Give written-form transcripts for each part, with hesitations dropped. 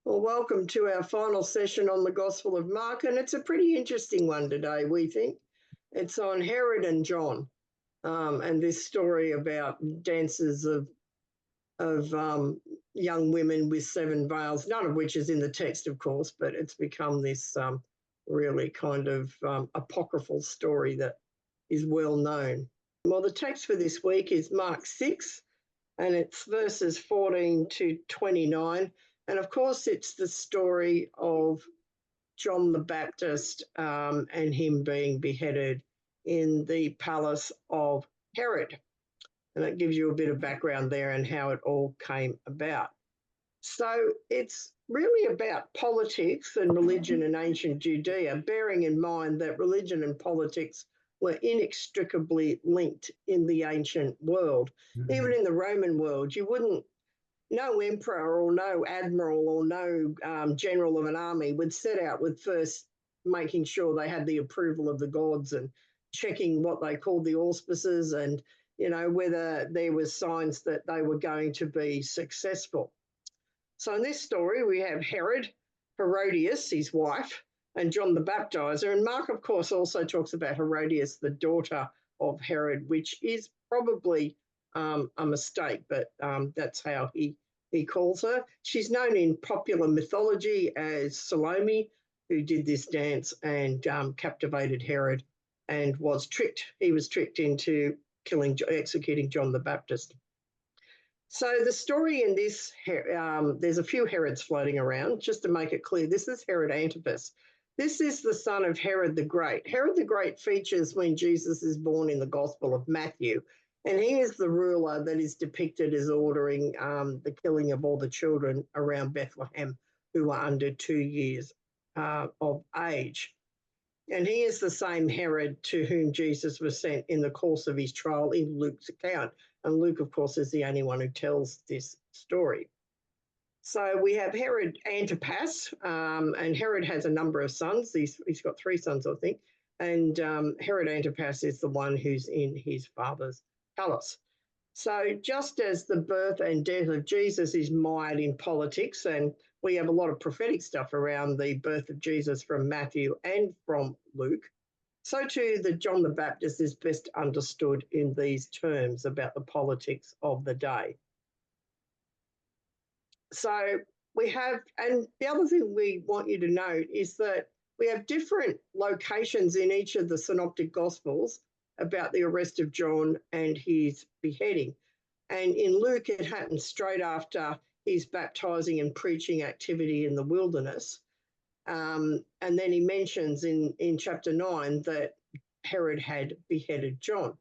Well, welcome to our final session on the Gospel of Mark, and it's a pretty interesting one today, we think. It's on Herod and John, and this story about dances of young women with 7 veils, none of which is in the text, of course, but it's become this really kind of apocryphal story that is well known. Well, the text for this week is Mark 6, and it's verses 14 to 29. And of course, it's the story of John the Baptist and him being beheaded in the palace of Herod. And it gives you a bit of background there and how it all came about. So it's really about politics and religion in ancient Judea, bearing in mind that religion and politics were inextricably linked in the ancient world. Even in the Roman world, no emperor or no admiral or no general of an army would set out with first making sure they had the approval of the gods and checking what they called the auspices and, whether there was signs that they were going to be successful. So in this story, we have Herod, Herodias, his wife, and John the Baptizer. And Mark, of course, also talks about Herodias, the daughter of Herod, which is probably a mistake, but that's how he calls her. She's known in popular mythology as Salome, who did this dance and captivated Herod and was tricked. He was tricked into executing John the Baptist. So the story in this, there's a few Herods floating around. Just to make it clear, this is Herod Antipas. This is the son of Herod the Great. Herod the Great features when Jesus is born in the Gospel of Matthew, and he is the ruler that is depicted as ordering the killing of all the children around Bethlehem who are under 2 years of age. And he is the same Herod to whom Jesus was sent in the course of his trial in Luke's account. And Luke, of course, is the only one who tells this story. So we have Herod Antipas, and Herod has a number of sons. He's got 3 sons, I think. And Herod Antipas is the one who's in his father's palace. So just as the birth and death of Jesus is mired in politics, and we have a lot of prophetic stuff around the birth of Jesus from Matthew and from Luke, so too the John the Baptist is best understood in these terms about the politics of the day. So we have, and the other thing we want you to note is that we have different locations in each of the synoptic gospels about the arrest of John and his beheading. And in Luke, it happened straight after his baptizing and preaching activity in the wilderness. And then he mentions in chapter 9 that Herod had beheaded John.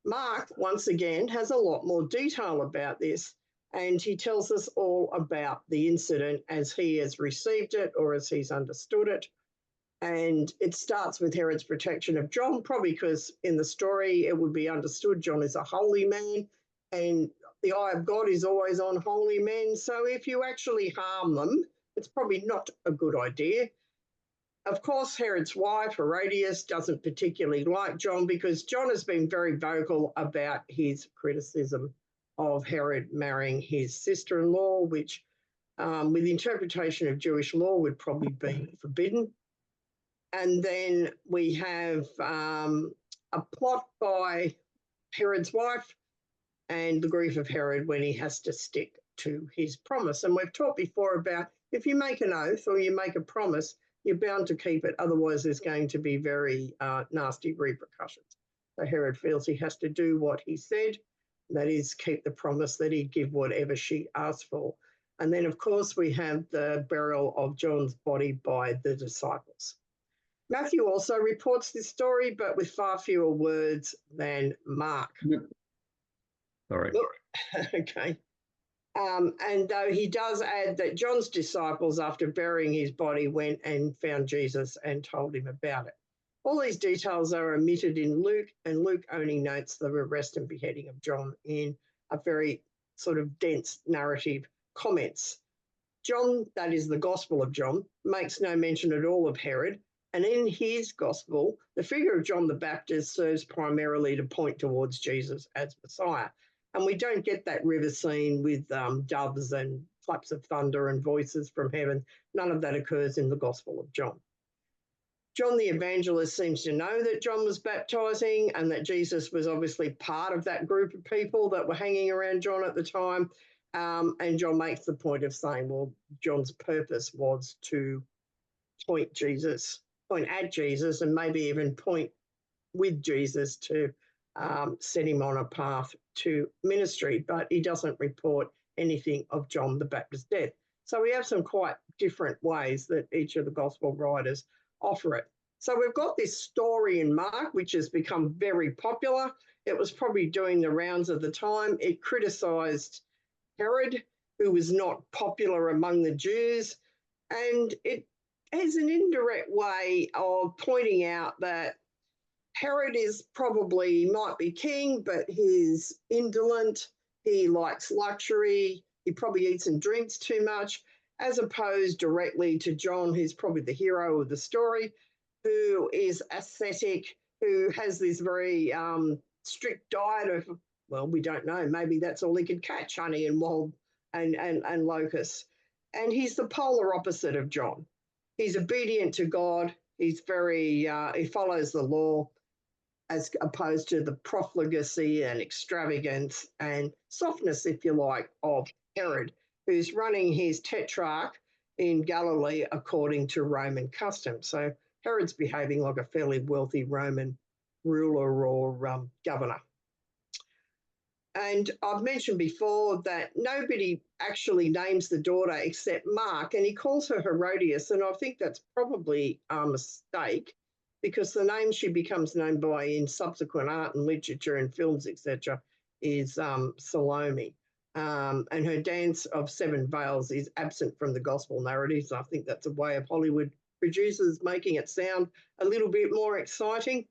Mark, once again, has a lot more detail about this, and he tells us all about the incident as he has received it or as he's understood it. And it starts with Herod's protection of John, probably because in the story it would be understood John is a holy man, and the eye of God is always on holy men. So if you actually harm them, it's probably not a good idea. Of course, Herod's wife, Herodias, doesn't particularly like John because John has been very vocal about his criticism of Herod marrying his sister-in-law, which with the interpretation of Jewish law would probably be forbidden. And then we have a plot by Herod's wife and the grief of Herod when he has to stick to his promise. And we've talked before about if you make an oath or you make a promise, you're bound to keep it. Otherwise, there's going to be very nasty repercussions. So Herod feels he has to do what he said, that is, keep the promise that he'd give whatever she asked for. And then, of course, we have the burial of John's body by the disciples. Matthew also reports this story, but with far fewer words than Mark. Sorry. Okay. And though he does add that John's disciples, after burying his body, went and found Jesus and told him about it. All these details are omitted in Luke, and Luke only notes the arrest and beheading of John in a very sort of dense narrative comments. John, that is the Gospel of John, makes no mention at all of Herod, and in his Gospel, the figure of John the Baptist serves primarily to point towards Jesus as Messiah. And we don't get that river scene with doves and claps of thunder and voices from heaven. None of that occurs in the Gospel of John. John the Evangelist seems to know that John was baptizing and that Jesus was obviously part of that group of people that were hanging around John at the time. And John makes the point of saying, well, John's purpose was to point at Jesus, and maybe even point with Jesus to set him on a path to ministry, but he doesn't report anything of John the Baptist's death. So we have some quite different ways that each of the gospel writers offer it. So we've got this story in Mark, which has become very popular. It was probably doing the rounds of the time. It criticised Herod, who was not popular among the Jews, and it has an indirect way of pointing out that Herod is probably, might be king, but he's indolent, he likes luxury, he probably eats and drinks too much, as opposed directly to John, who's probably the hero of the story, who is ascetic, who has this very strict diet of, well, we don't know, maybe that's all he could catch, honey and wild and locusts. And he's the polar opposite of John. He's obedient to God. He's very, he follows the law, as opposed to the profligacy and extravagance and softness, if you like, of Herod, who's running his tetrarch in Galilee according to Roman custom. So Herod's behaving like a fairly wealthy Roman ruler or governor. And I've mentioned before that nobody actually names the daughter except Mark, and he calls her Herodias, and I think that's probably a mistake, because the name she becomes known by in subsequent art and literature and films, etc., is Salome. And her dance of seven veils is absent from the gospel narratives. I think that's a way of Hollywood producers making it sound a little bit more exciting.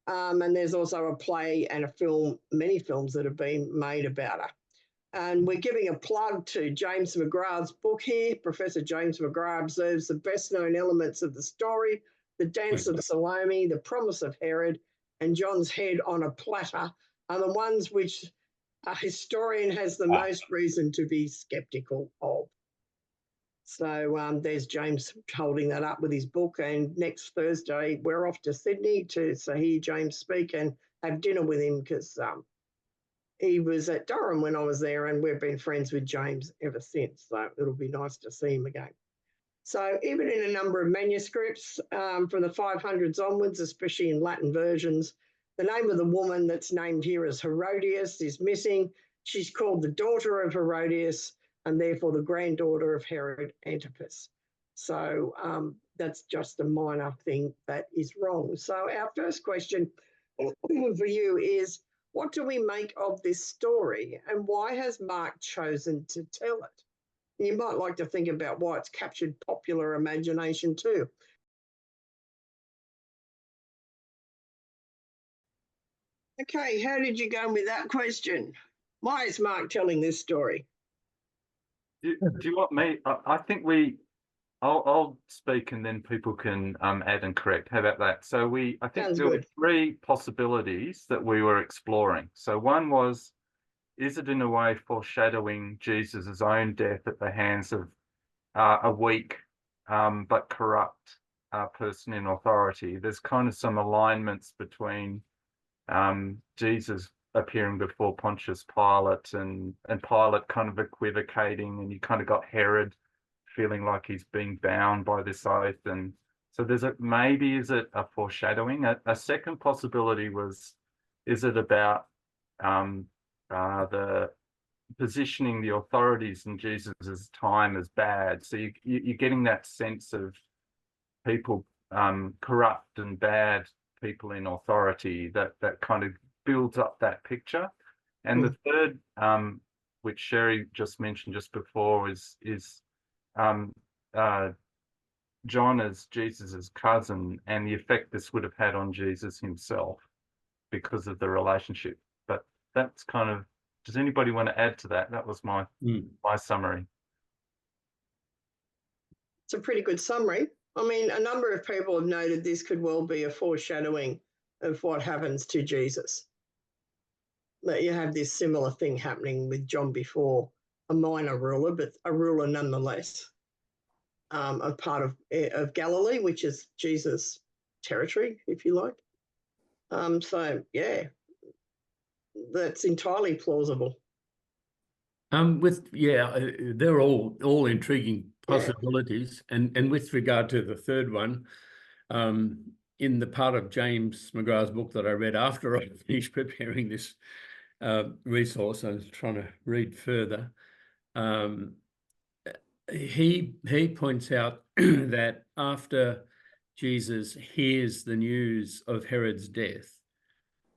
And there's also a play and a film, many films that have been made about her. And we're giving a plug to James McGrath's book here. Professor James McGrath observes the best known elements of the story: the dance of Salome, the promise of Herod, and John's head on a platter are the ones which a historian has the most reason to be sceptical of. So there's James holding that up with his book. And next Thursday, we're off to Sydney to hear James speak and have dinner with him, because he was at Durham when I was there, and we've been friends with James ever since. So it'll be nice to see him again. So even in a number of manuscripts from the 500s onwards, especially in Latin versions, the name of the woman that's named here as Herodias is missing. She's called the daughter of Herodias, and therefore the granddaughter of Herod Antipas. So that's just a minor thing that is wrong. So our first question for you is, what do we make of this story, and why has Mark chosen to tell it? You might like to think about why it's captured popular imagination too. Okay, how did you go with that question? Why is Mark telling this story? Do you want me? I think I'll speak and then people can add and correct. How about that? So I think Sounds there were good. three possibilities that we were exploring. So one was, is it in a way foreshadowing Jesus' own death at the hands of a weak but corrupt person in authority? There's kind of some alignments between Jesus appearing before Pontius Pilate and Pilate kind of equivocating, and you kind of got Herod feeling like he's being bound by this oath. And so is it a foreshadowing? A second possibility was, is it about the positioning the authorities in Jesus's time as bad? So you're getting that sense of people, corrupt and bad people in authority, that kind of builds up that picture. And the third, which Sherry just mentioned just before, is John as Jesus's cousin, and the effect this would have had on Jesus himself because of the relationship. But that's kind of, does anybody want to add to that? That was my summary. It's a pretty good summary. I mean, a number of people have noted this could well be a foreshadowing of what happens to Jesus. That you have this similar thing happening with John before. a minor ruler, but a ruler nonetheless, a part of Galilee, which is Jesus' territory, if you like. So yeah, that's entirely plausible. They're all intriguing Yeah. possibilities. And with regard to the third one, in the part of James McGrath's book that I read after I finished preparing this resource, I was trying to read further. He points out that after Jesus hears the news of Herod's death,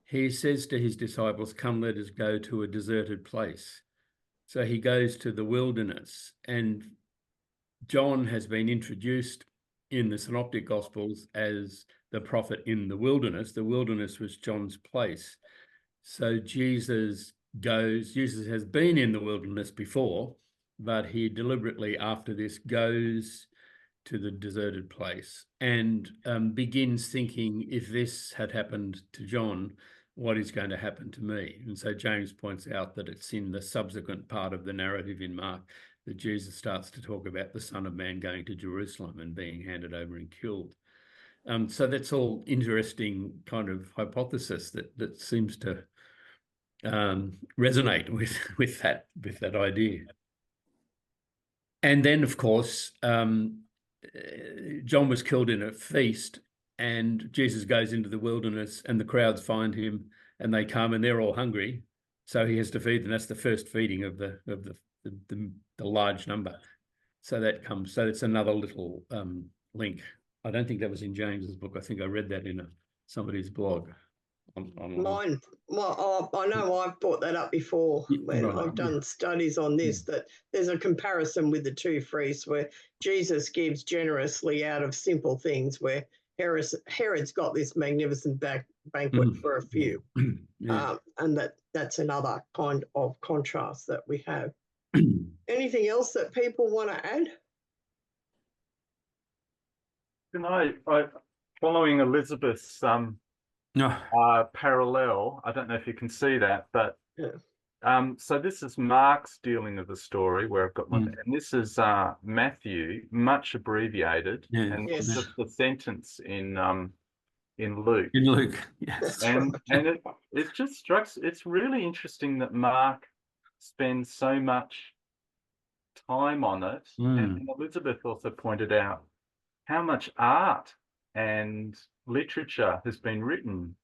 he says to his disciples, "Come, let us go to a deserted place." So he goes to the wilderness, and John has been introduced in the Synoptic Gospels as the prophet in the wilderness. The wilderness was John's place. So Jesus has been in the wilderness before, but he deliberately, after this, goes to the deserted place and begins thinking, if this had happened to John, what is going to happen to me? And so James points out that it's in the subsequent part of the narrative in Mark that Jesus starts to talk about the Son of Man going to Jerusalem and being handed over and killed. So that's all interesting kind of hypothesis that seems to resonate with that idea. And then, of course, John was killed in a feast, and Jesus goes into the wilderness, and the crowds find him, and they come, and they're all hungry, so he has to feed them. That's the first feeding of the large number. So that comes. So it's another little link. I don't think that was in James's book. I think I read that in somebody's blog. Mine. Well, I know I've brought that up before when I've done studies on this, that there's a comparison with the two feasts where Jesus gives generously out of simple things, where Herod's got this magnificent banquet for a few. And that's another kind of contrast that we have. Anything else that people want to add? Can I following Elizabeth's parallel, I don't know if you can see that, but so this is Mark's dealing of the story where I've got my, and this is Matthew, much abbreviated, and Yes. just the sentence in Luke. In Luke, yes. And it just strikes. It's really interesting that Mark spends so much time on it, and Elizabeth also pointed out how much art and literature has been written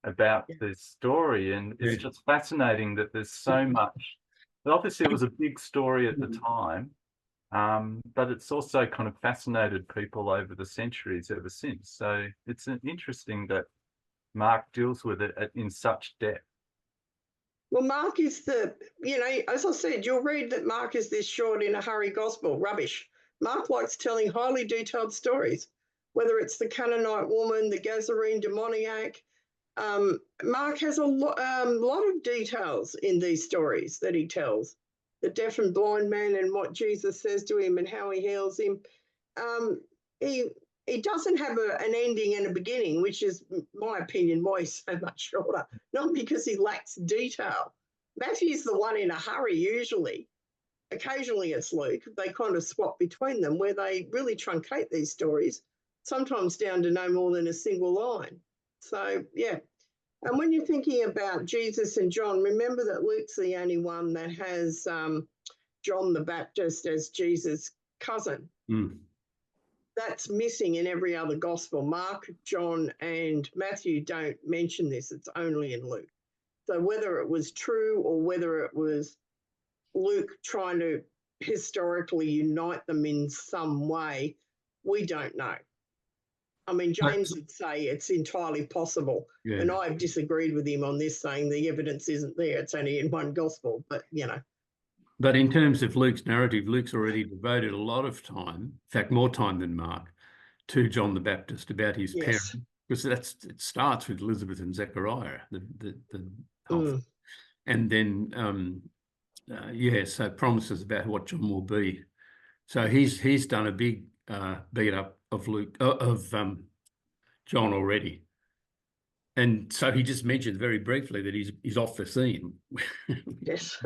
about this story, and it's just fascinating that there's so much. Obviously, it was a big story at the time, but it's also kind of fascinated people over the centuries ever since. So it's interesting that Mark deals with it in such depth. Well, Mark is as I said, you'll read that Mark is this short in a hurry gospel. Rubbish. Mark likes telling highly detailed stories, whether it's the Canaanite woman, the Gadarene demoniac. Mark has a lot of details in these stories that he tells. The deaf and blind man and what Jesus says to him and how he heals him. He doesn't have an ending and a beginning, which is, my opinion, why he's so much shorter. Not because he lacks detail. Matthew's the one in a hurry usually. Occasionally it's Luke. They kind of swap between them where they really truncate these stories, sometimes down to no more than a single line. So, yeah. And when you're thinking about Jesus and John, remember that Luke's the only one that has John the Baptist as Jesus' cousin. That's missing in every other gospel. Mark, John, and Matthew don't mention this. It's only in Luke. So whether it was true or whether it was Luke trying to historically unite them in some way, we don't know. I mean, James would say it's entirely possible. And I've disagreed with him on this, saying the evidence isn't there. It's only in one gospel, but, But in terms of Luke's narrative, Luke's already devoted a lot of time, in fact, more time than Mark, to John the Baptist about his parents. Because it starts with Elizabeth and Zechariah, and then so promises about what John will be. So he's done a big beat up of John already, and so he just mentioned very briefly that he's off the scene. Yes.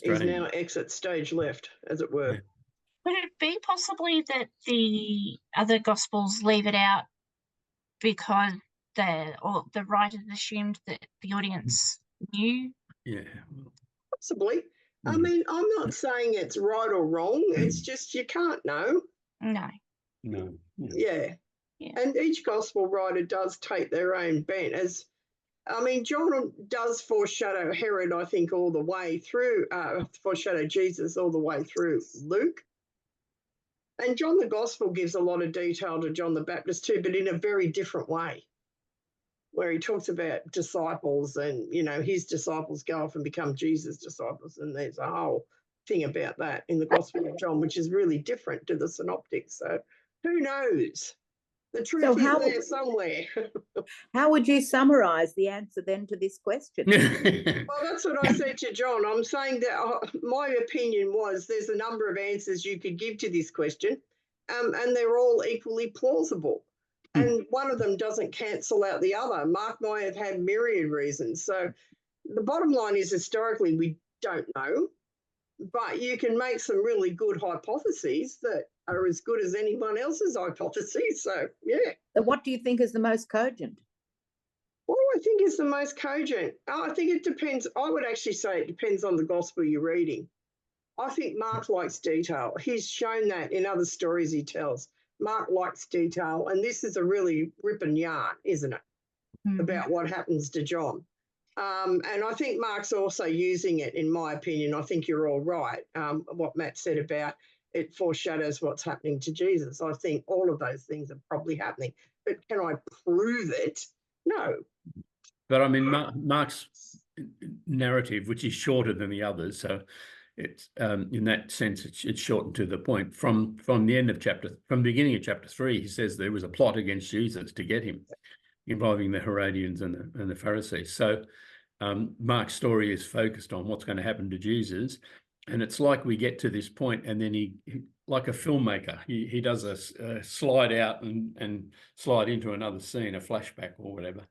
He's now Strange. exit stage left, as it were. Yeah. Would it be possibly that the other Gospels leave it out because the writers assumed that the audience knew? Yeah. Possibly. I Mhm. mean, I'm not saying it's right or wrong. It's just you can't know. No. No. Yeah. Yeah. Yeah. And each gospel writer does take their own bent. John does foreshadow Herod, I think, all the way through, foreshadow Jesus all the way through Luke. And John the Gospel gives a lot of detail to John the Baptist too, but in a very different way, where he talks about disciples and, his disciples go off and become Jesus' disciples. And there's a whole thing about that in the Gospel of John, which is really different to the synoptics. So who knows? The truth is there somewhere. How would you summarize the answer then to this question? Well, that's what I said to John. I'm saying that my opinion was there's a number of answers you could give to this question, and they're all equally plausible. And one of them doesn't cancel out the other. Mark might have had myriad reasons. So the bottom line is historically we don't know, but you can make some really good hypotheses that are as good as anyone else's hypotheses. So, yeah. So what do you think is the most cogent? What do I think is the most cogent? I think it depends. I would actually say it depends on the gospel you're reading. I think Mark likes detail. He's shown that in other stories he tells. Mark likes detail, and this is a really ripping yarn, isn't it, about what happens to John. And I think Mark's also using it, in my opinion. I think you're all right, what Matt said about it foreshadows what's happening to Jesus. I think all of those things are probably happening. But can I prove it? No. But I mean, Mark's narrative, which is shorter than the others, so it's in that sense it's shortened to the point. From the beginning of chapter 3, he says there was a plot against Jesus to get him, involving the Herodians and the Pharisees. So Mark's story is focused on what's going to happen to Jesus, and it's like we get to this point, and then he like a filmmaker, he does a slide out and slide into another scene, a flashback or whatever,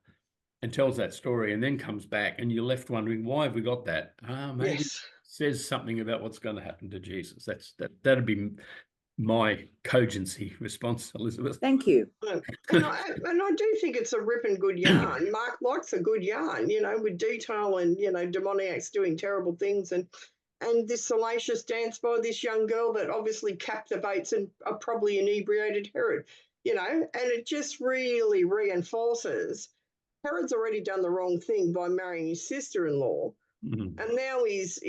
and tells that story, and then comes back, and you're left wondering, why have we got that? Maybe Yes. says something about what's going to happen to Jesus. That'd be my cogency response, Elizabeth. Thank you. And I do think it's a ripping good yarn. Mark likes a good yarn, with detail and, demoniacs doing terrible things and this salacious dance by this young girl that obviously captivates and probably inebriated Herod, and it just really reinforces Herod's already done the wrong thing by marrying his sister-in-law. Mm-hmm. And now he's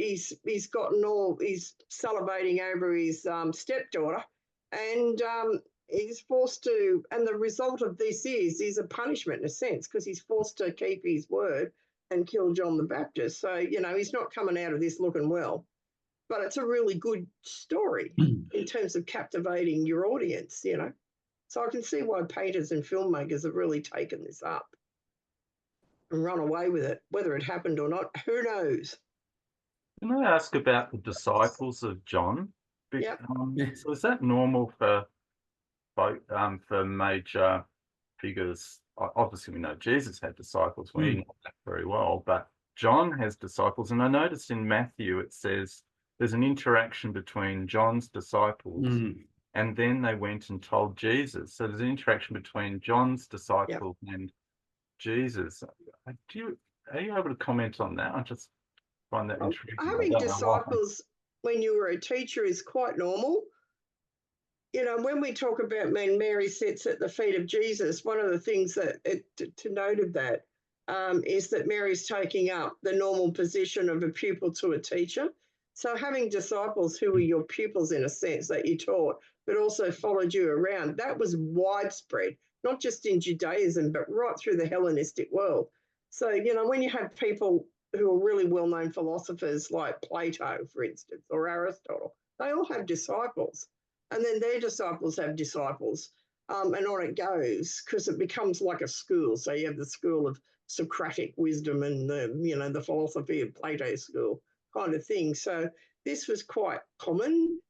salivating over his stepdaughter, and he's forced to. And the result of this is a punishment in a sense, because he's forced to keep his word and kill John the Baptist. So he's not coming out of this looking well. But it's a really good story in terms of captivating your audience. So I can see why painters and filmmakers have really taken this up and run away with it. Whether it happened or not, who knows? Can I ask about the disciples of John? Yep. So is that normal for major figures? Obviously, we know Jesus had disciples. We know that very well. But John has disciples. And I noticed in Matthew it says there's an interaction between John's disciples and then they went and told Jesus. So there's an interaction between John's disciples and Jesus. Are you able to comment on that? I just find that interesting. Having disciples when you were a teacher is quite normal. When we talk about when Mary sits at the feet of Jesus, one of the things that to note of that is that Mary's taking up the normal position of a pupil to a teacher. So having disciples who were your pupils in a sense that you taught, but also followed you around, that was widespread, not just in Judaism, but right through the Hellenistic world. So, when you have people who are really well-known philosophers like Plato, for instance, or Aristotle, they all have disciples. And then their disciples have disciples. And on it goes, because it becomes like a school. So you have the school of Socratic wisdom and the philosophy of Plato's school kind of thing. So this was quite common.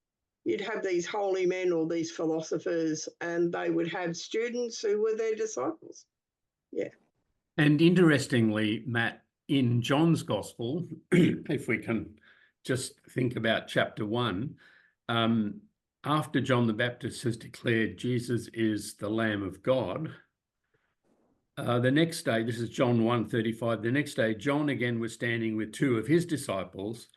You'd have these holy men or these philosophers, and they would have students who were their disciples. Yeah. And interestingly, Matt, in John's Gospel, if we can just think about chapter 1. After John the Baptist has declared Jesus is the Lamb of God, the next day, this is John 1:35, the next day, John again was standing with 2 of his disciples,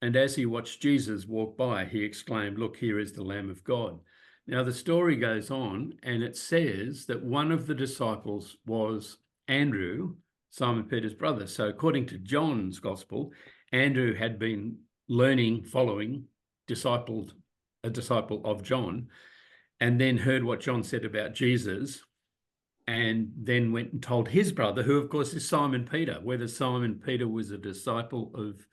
and as he watched Jesus walk by, he exclaimed, "Look, here is the Lamb of God." Now, the story goes on, and it says that one of the disciples was Andrew, Simon Peter's brother. So according to John's gospel, Andrew had been learning, following, a disciple of John, and then heard what John said about Jesus, and then went and told his brother, who of course is Simon Peter. Whether Simon Peter was a disciple of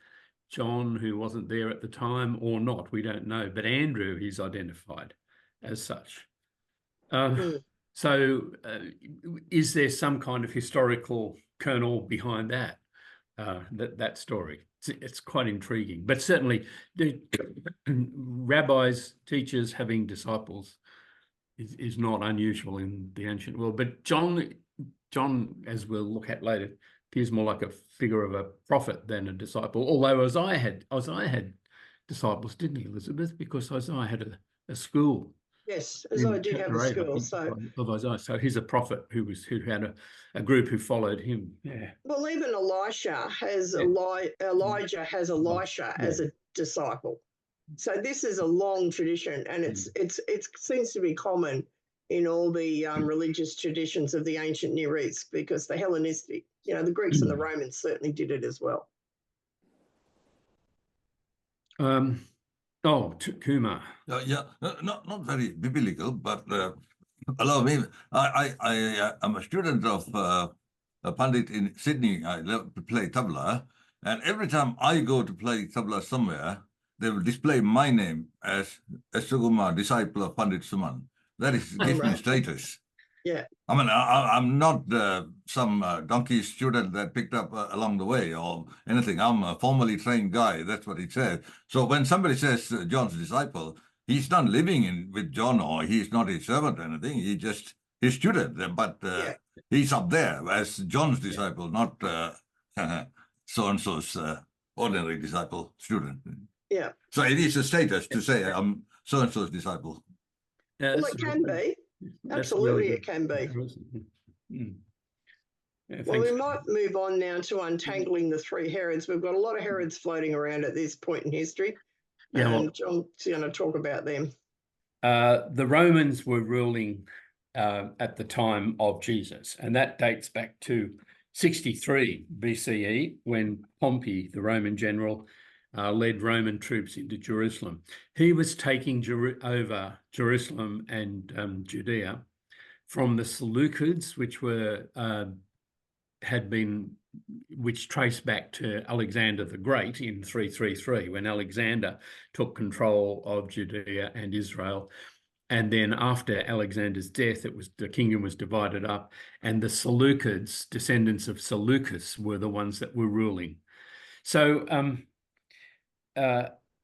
John who wasn't there at the time or not, we don't know. But Andrew is identified as such. So is there some kind of historical kernel behind that, that story? It's quite intriguing. But certainly rabbis, teachers having disciples is not unusual in the ancient world. But John, as we'll look at later, appears more like a figure of a prophet than a disciple. Although Isaiah had disciples, didn't he, Elizabeth? Because Isaiah had a school. Yes, Isaiah did have a school. Of Isaiah. So he's a prophet who had a group who followed him. Yeah. Well, even Elijah has Elijah has Elisha as a disciple. So this is a long tradition, and it seems to be common in all the religious traditions of the ancient Near East, because the Hellenistic, the Greeks and the Romans certainly did it as well. Kumar. Not very biblical, but allow me. I am a student of a Pandit in Sydney. I love to play tabla, and every time I go to play tabla somewhere, they will display my name as Suguma, disciple of Pandit Suman. That is gives me status. Yeah. I mean, I'm not some donkey student that picked up along the way or anything. I'm a formally trained guy. That's what it says. So when somebody says John's disciple, he's not living with John, or he's not his servant or anything. He's just his student. But he's up there as John's disciple, not so-and-so's ordinary disciple student. Yeah. So it is a status to say I'm so-and-so's disciple. Yeah, well, it can be. Absolutely, it can be. Well, we might move on now to untangling the 3 Herods. We've got a lot of Herods floating around at this point in history. And John's going to talk about them. The Romans were ruling at the time of Jesus, and that dates back to 63 BCE, when Pompey, the Roman general, led Roman troops into Jerusalem. He was taking over Jerusalem and Judea from the Seleucids, which traced back to Alexander the Great in 333, when Alexander took control of Judea and Israel. And then after Alexander's death, the kingdom was divided up, and the Seleucids, descendants of Seleucus, were the ones that were ruling. So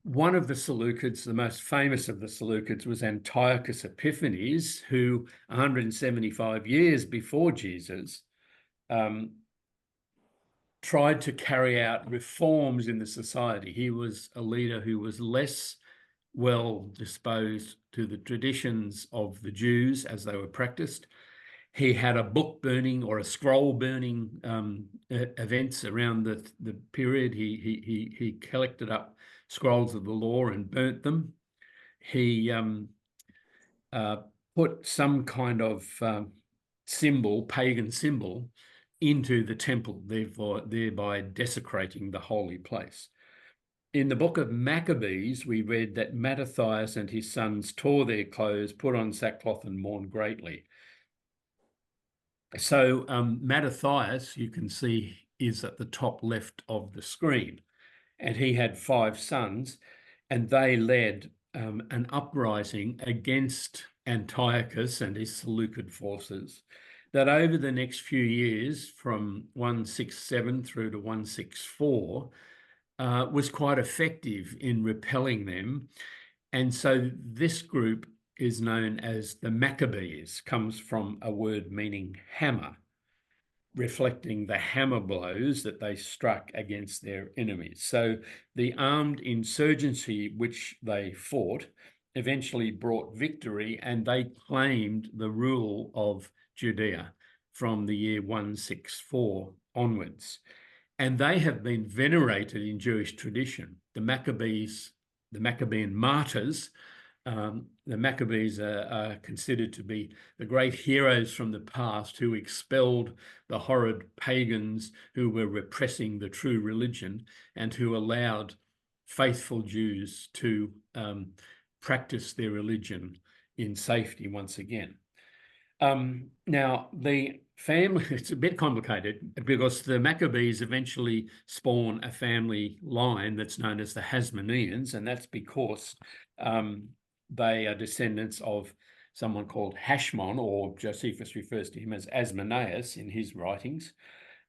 one of the Seleucids, the most famous of the Seleucids, was Antiochus Epiphanes, who 175 years before Jesus tried to carry out reforms in the society. He was a leader who was less well disposed to the traditions of the Jews as they were practiced. He had a book burning or a scroll burning events around the period. He collected up scrolls of the law and burnt them. He put some kind of pagan symbol, into the temple, thereby desecrating the holy place. In the book of Maccabees, we read that Mattathias and his sons tore their clothes, put on sackcloth, and mourned greatly. So Mattathias, you can see, is at the top left of the screen, and he had 5 sons, and they led an uprising against Antiochus and his Seleucid forces that over the next few years, from 167 through to 164, was quite effective in repelling them. And so this group is known as the Maccabees, comes from a word meaning hammer. reflecting the hammer blows that they struck against their enemies. So the armed insurgency which they fought eventually brought victory, and they claimed the rule of Judea from the year 164 onwards. And they have been venerated in Jewish tradition. The Maccabees, the Maccabean martyrs, the Maccabees are considered to be the great heroes from the past who expelled the horrid pagans who were repressing the true religion and who allowed faithful Jews to practice their religion in safety once again. Now, the family, it's a bit complicated because the Maccabees eventually spawn a family line that's known as the Hasmoneans, and that's because they are descendants of someone called Hashmon, or Josephus refers to him as Asmoneus in his writings.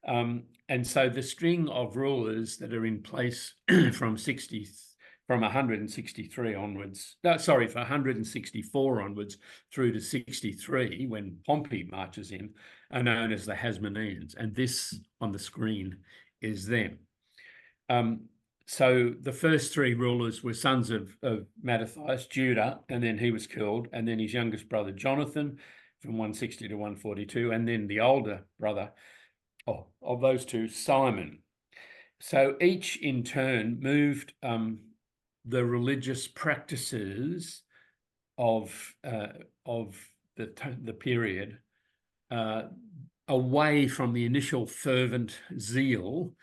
And so the string of rulers that are in place from 163 onwards, for 164 onwards through to 63, when Pompey marches in, are known as the Hasmoneans. And this on the screen is them. So the first three rulers were sons of Mattathias, Judah, and then he was killed, and then his youngest brother, Jonathan, from 160 to 142, and then the older brother of those two, Simon. So each in turn moved the religious practices of the period away from the initial fervent zeal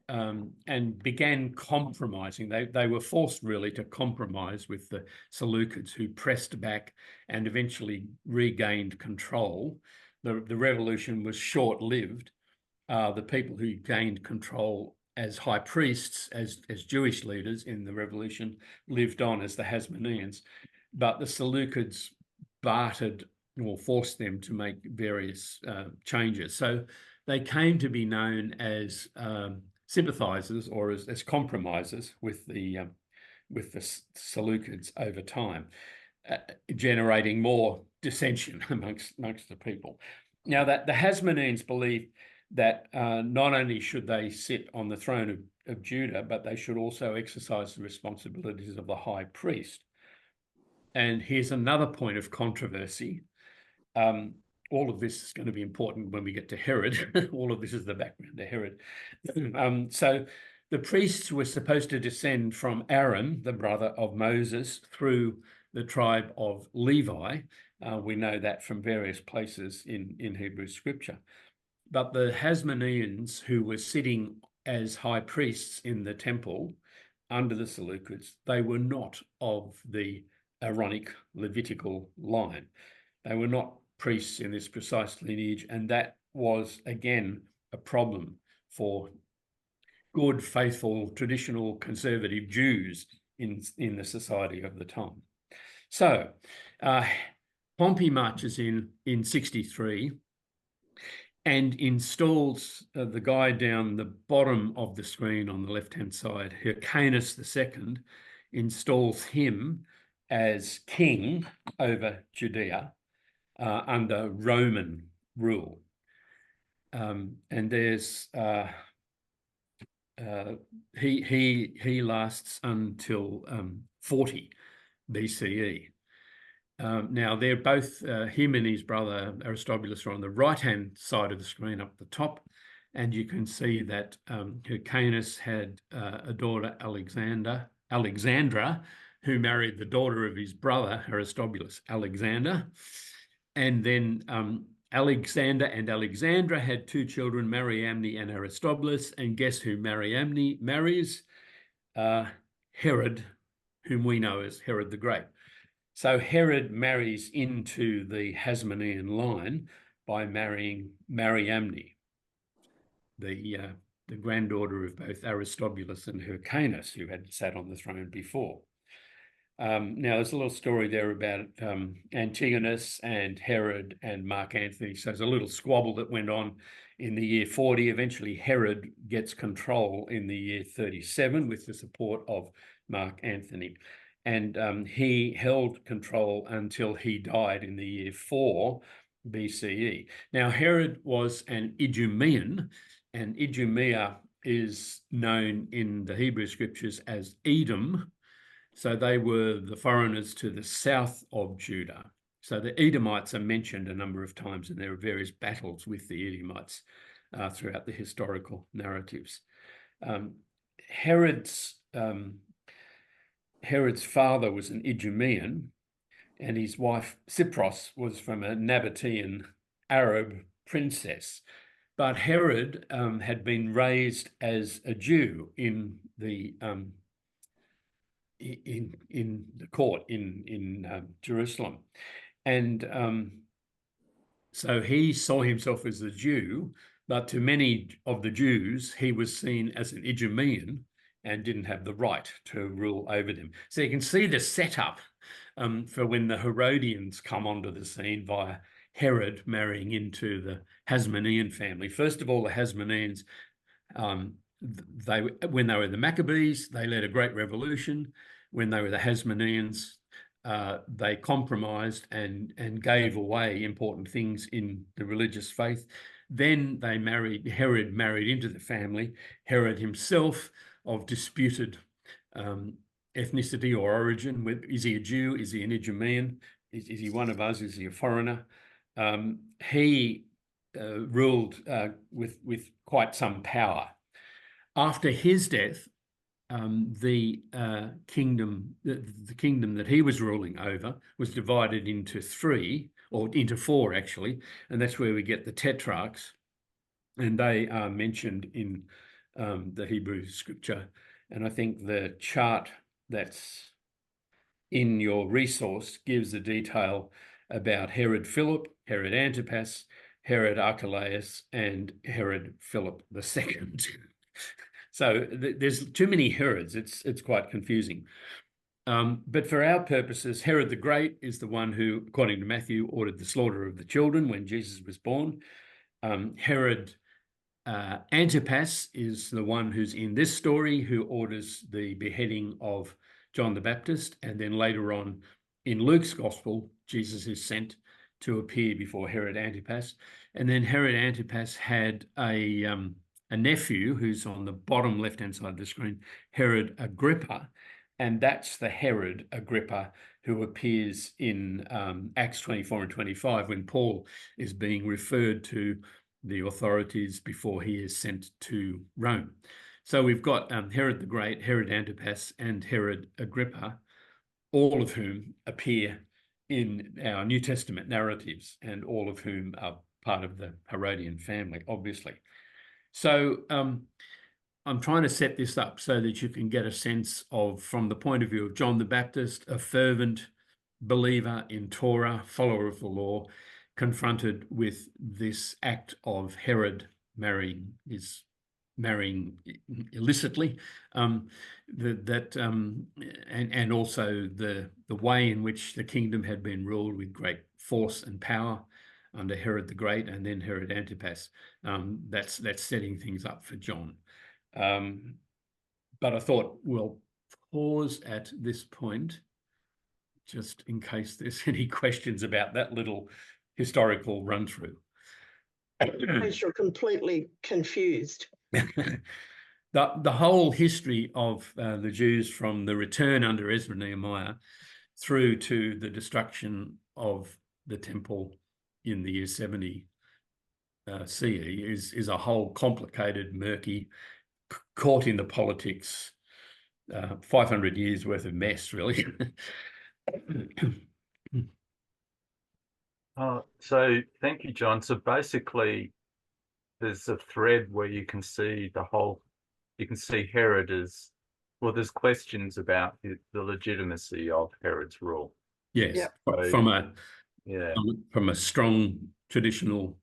and began compromising. They were forced really to compromise with the Seleucids, who pressed back and eventually regained control. The revolution was short-lived. The people who gained control as high priests, as Jewish leaders in the revolution, lived on as the Hasmoneans, but the Seleucids bartered or forced them to make various changes. So they came to be known as sympathizers or as compromisers with the Seleucids over time, generating more dissension amongst the people. Now, that the Hasmoneans believed that not only should they sit on the throne of Judah, but they should also exercise the responsibilities of the high priest. And here's another point of controversy. All of this is going to be important when we get to Herod. All of this is the background to Herod. So the priests were supposed to descend from Aaron, the brother of Moses, through the tribe of Levi. We know that from various places in Hebrew scripture. But the Hasmoneans, who were sitting as high priests in the temple under the Seleucids, they were not of the Aaronic Levitical line. They were not priests in this precise lineage, and that was, again, a problem for good, faithful, traditional, conservative Jews in the society of the time. So Pompey marches in 63 and installs the guy down the bottom of the screen on the left-hand side, Hyrcanus II, installs him as king over Judea under Roman rule. And there's he lasts until 40 BCE. Now, they're both, him and his brother Aristobulus are on the right-hand side of the screen up the top, and you can see that Hyrcanus had a daughter, Alexandra, who married the daughter of his brother, Aristobulus, Alexander. And then Alexander and Alexandra had two children, Mariamne and Aristobulus, and guess who Mariamne marries? Herod, whom we know as Herod the Great. So Herod marries into the Hasmonean line by marrying Mariamne, the granddaughter of both Aristobulus and Hyrcanus, who had sat on the throne before. Now, there's a little story there about Antigonus and Herod and Mark Antony. So there's a little squabble that went on in the year 40. Eventually, Herod gets control in the year 37 with the support of Mark Antony. And he held control until he died in the year 4, BCE. Now, Herod was an Idumean, and Idumea is known in the Hebrew scriptures as Edom. So they were the foreigners to the south of Judah. So the Edomites are mentioned a number of times, and there are various battles with the Edomites throughout the historical narratives. Herod's father was an Idumean, and his wife Cypros was from a Nabatean Arab princess. But Herod had been raised as a Jew in the court in Jerusalem, and so he saw himself as a Jew. But to many of the Jews, he was seen as an Idumean and didn't have the right to rule over them. So you can see the setup for when the Herodians come onto the scene via Herod marrying into the Hasmonean family. First of all, the Hasmoneans, when they were the Maccabees, they led a great revolution. When they were the Hasmoneans, they compromised and gave away important things in the religious faith. Then Herod married into the family. Herod himself, of disputed ethnicity or origin. Is he a Jew? Is he an Idumean? Is he one of us? Is he a foreigner? He ruled with quite some power. After his death, the kingdom that he was ruling over was divided into four actually, and that's where we get the tetrarchs, and they are mentioned in the Hebrew scripture. And I think the chart that's in your resource gives the detail about Herod Philip, Herod Antipas, Herod Archelaus, and Herod Philip II. So there's too many Herods. It's quite confusing. But for our purposes, Herod the Great is the one who, according to Matthew, ordered the slaughter of the children when Jesus was born. Herod Antipas is the one who's in this story, who orders the beheading of John the Baptist. And then later on in Luke's gospel, Jesus is sent to appear before Herod Antipas. And then Herod Antipas had a nephew who's on the bottom left-hand side of the screen, Herod Agrippa. And that's the Herod Agrippa who appears in Acts 24 and 25 when Paul is being referred to the authorities before he is sent to Rome. So we've got Herod the Great, Herod Antipas, and Herod Agrippa, all of whom appear in our New Testament narratives, and all of whom are part of the Herodian family, obviously. So I'm trying to set this up so that you can get a sense of, from the point of view of John the Baptist, a fervent believer in Torah, follower of the law, confronted with this act of Herod marrying illicitly, and also the way in which the kingdom had been ruled with great force and power under Herod the Great, and then Herod Antipas. That's setting things up for John. But I thought we'll pause at this point, just in case there's any questions about that little historical run through. In case you're completely confused. The whole history of the Jews from the return under Ezra Nehemiah through to the destruction of the temple in the year 70 CE is a whole complicated, murky, caught in the politics, 500 years worth of mess, really. So thank you, John. So basically, there's a thread where you can see Herod as, well, there's questions about the legitimacy of Herod's rule. Yes, Yep. From a strong traditional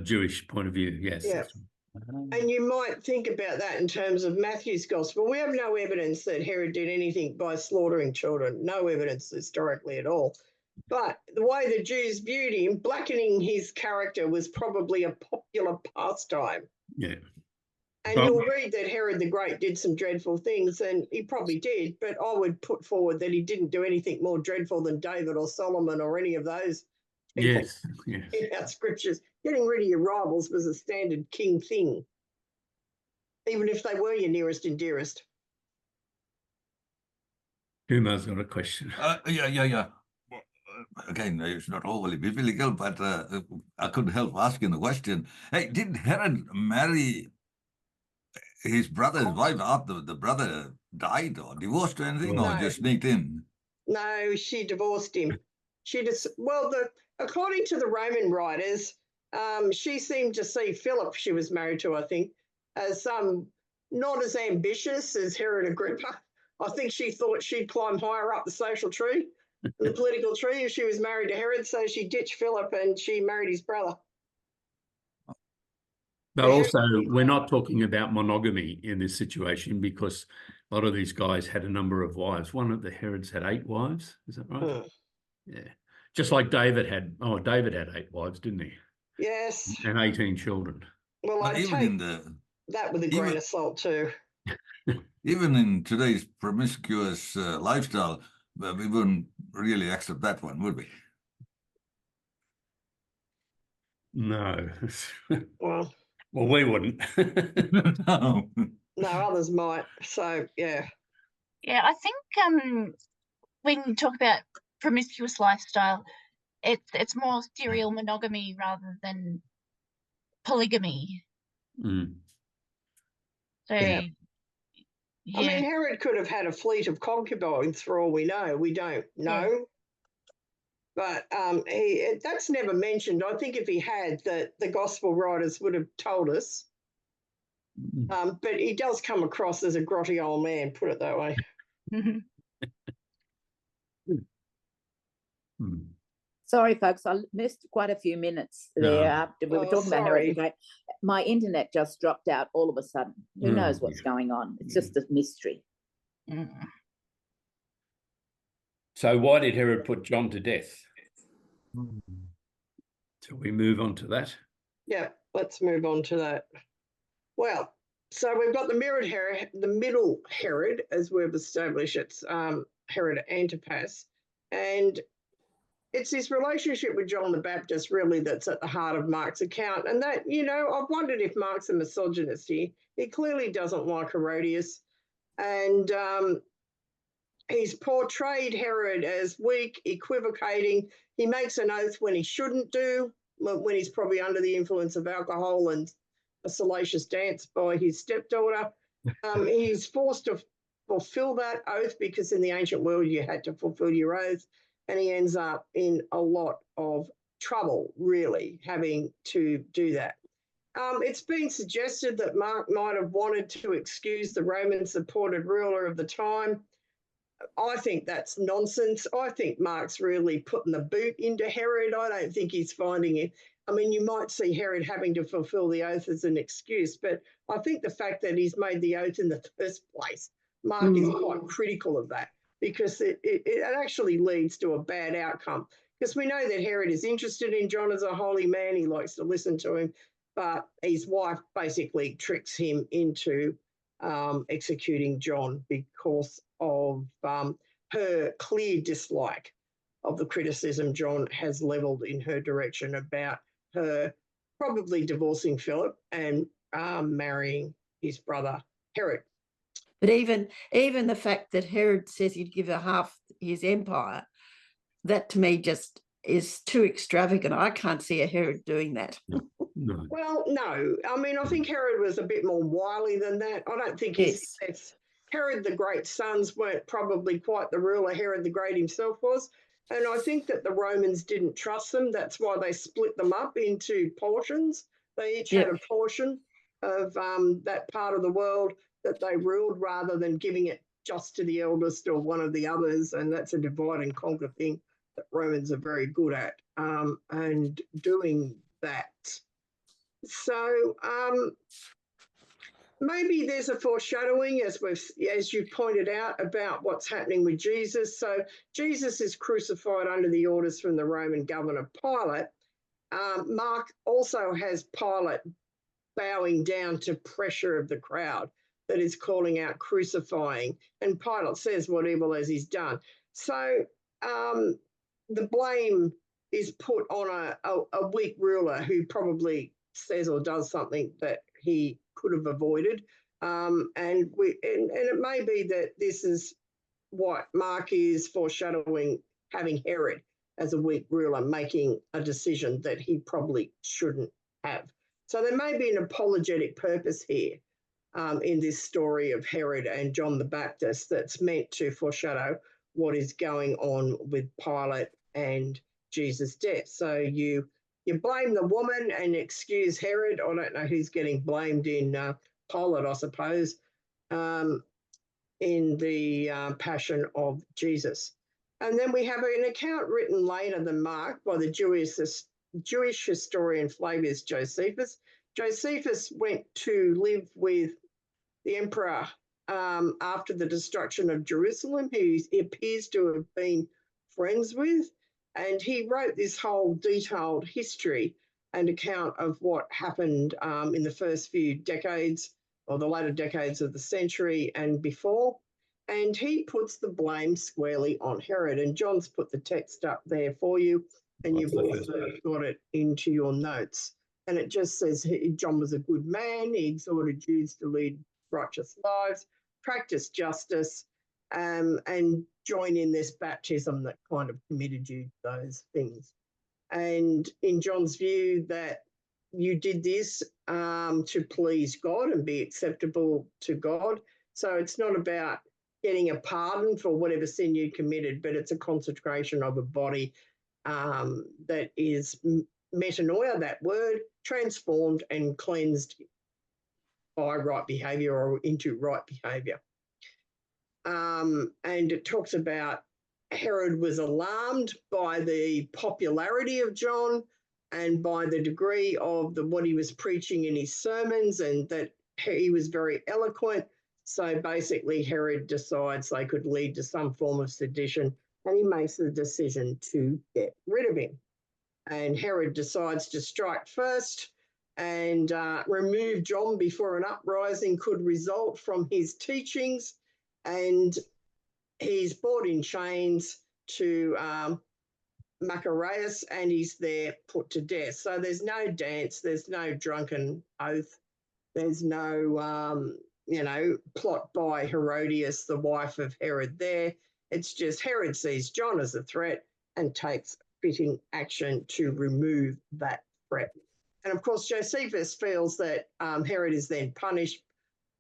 Jewish point of view, yes. Yeah. And you might think about that in terms of Matthew's gospel. We have no evidence that Herod did anything by slaughtering children, no evidence historically at all. But the way the Jews viewed him, blackening his character was probably a popular pastime. Yeah. And you'll read that Herod the Great did some dreadful things, and he probably did, but I would put forward that he didn't do anything more dreadful than David or Solomon or any of those people Yes, yes. in our scriptures. Getting rid of your rivals was a standard king thing, even if they were your nearest and dearest. Kumar's got a question. Yeah. Well, again, it's not overly biblical, but I couldn't help asking the question. Hey, did Herod marry his brother's wife after the brother died or divorced or anything, or No. just sneaked in? No, she divorced him. She just according to the Roman writers, she seemed to see Philip, she was married to, I think, as not as ambitious as Herod Agrippa. I think she thought she'd climb higher up the social tree, the political tree, if she was married to Herod. So she ditched Philip and she married his brother. But also, we're not talking about monogamy in this situation, because a lot of these guys had a number of wives. One of the Herods had 8 wives. Is that right? Yeah. Just like David had 8 wives, didn't he? Yes. And 18 children. Well, But I even take in the that with a grain of salt too. even in today's promiscuous lifestyle, we wouldn't really accept that one, would we? No. Well, We wouldn't. No. no, others might. So yeah. Yeah, I think when you talk about promiscuous lifestyle, it's more serial monogamy rather than polygamy. Mm. So Yeah. yeah, I mean, Herod could have had a fleet of concubines for all we know. We don't know. But that's never mentioned. I think if he had, the gospel writers would have told us. But he does come across as a grotty old man, put it that way. Sorry, folks, I missed quite a few minutes there after we were talking about Herod the Great. My internet just dropped out all of a sudden. Who knows what's going on? It's just a mystery. So why did Herod put John to death? Shall we move on to that? Yeah, let's move on to that. Well, so we've got the middle Herod, as we've established. It's Herod Antipas, and it's his relationship with John the Baptist really that's at the heart of Mark's account. And that, I've wondered if Mark's a misogynist here. He clearly doesn't like Herodias, and he's portrayed Herod as weak, equivocating. He makes an oath when he shouldn't do, when he's probably under the influence of alcohol and a salacious dance by his stepdaughter. He's forced to fulfill that oath because in the ancient world you had to fulfill your oath, and he ends up in a lot of trouble, really, having to do that. It's been suggested that Mark might have wanted to excuse the Roman-supported ruler of the time. I think that's nonsense. I think Mark's really putting the boot into Herod. I don't think he's finding it. I mean, you might see Herod having to fulfill the oath as an excuse, but I think the fact that he's made the oath in the first place, Mark is quite critical of that, because it actually leads to a bad outcome. Because we know that Herod is interested in John as a holy man. He likes to listen to him, but his wife basically tricks him into executing John because of her clear dislike of the criticism John has levelled in her direction about her probably divorcing Philip and marrying his brother Herod. But even the fact that Herod says he'd give her half his empire, that to me just is too extravagant. I can't see a Herod doing that. No. Well, no. I mean, I think Herod was a bit more wily than that. I don't think Herod the Great's sons weren't probably quite the ruler Herod the Great himself was. And I think that the Romans didn't trust them. That's why they split them up into portions. They each had a portion of that part of the world that they ruled, rather than giving it just to the eldest or one of the others. And that's a divide and conquer thing that Romans are very good at, and doing that. So maybe there's a foreshadowing, as you pointed out, about what's happening with Jesus. So Jesus is crucified under the orders from the Roman governor Pilate. Mark also has Pilate bowing down to pressure of the crowd that is calling out crucifying, and Pilate says, "What evil has he done?" So the blame is put on a weak ruler who probably says or does something that he could have avoided. And it may be that this is what Mark is foreshadowing, having Herod as a weak ruler making a decision that he probably shouldn't have. So there may be an apologetic purpose here in this story of Herod and John the Baptist that's meant to foreshadow what is going on with Pilate and Jesus' death. So you blame the woman and excuse Herod. I don't know who's getting blamed in Pilate, I suppose, in the Passion of Jesus. And then we have an account written later than Mark by the Jewish historian Flavius Josephus. Josephus went to live with the emperor after the destruction of Jerusalem, who he appears to have been friends with. And he wrote this whole detailed history and account of what happened in the first few decades or the later decades of the century and before. And he puts the blame squarely on Herod. And John's put the text up there for you, and you've also got it into your notes. And it just says John was a good man. He exhorted Jews to lead righteous lives, practice justice, and join in this baptism that kind of committed you to those things. And in John's view, that you did this to please God and be acceptable to God. So it's not about getting a pardon for whatever sin you committed, but it's a consecration of a body that is metanoia, that word, transformed and cleansed by right behaviour or into right behaviour. And it talks about Herod was alarmed by the popularity of John and by the degree of what he was preaching in his sermons, and that he was very eloquent. So basically Herod decides they could lead to some form of sedition, and he makes the decision to get rid of him. And Herod decides to strike first and remove John before an uprising could result from his teachings. And he's brought in chains to Macarius, and he's there put to death. So there's no dance, there's no drunken oath, there's no, plot by Herodias, the wife of Herod there. It's just Herod sees John as a threat and takes fitting action to remove that threat. And of course, Josephus feels that Herod is then punished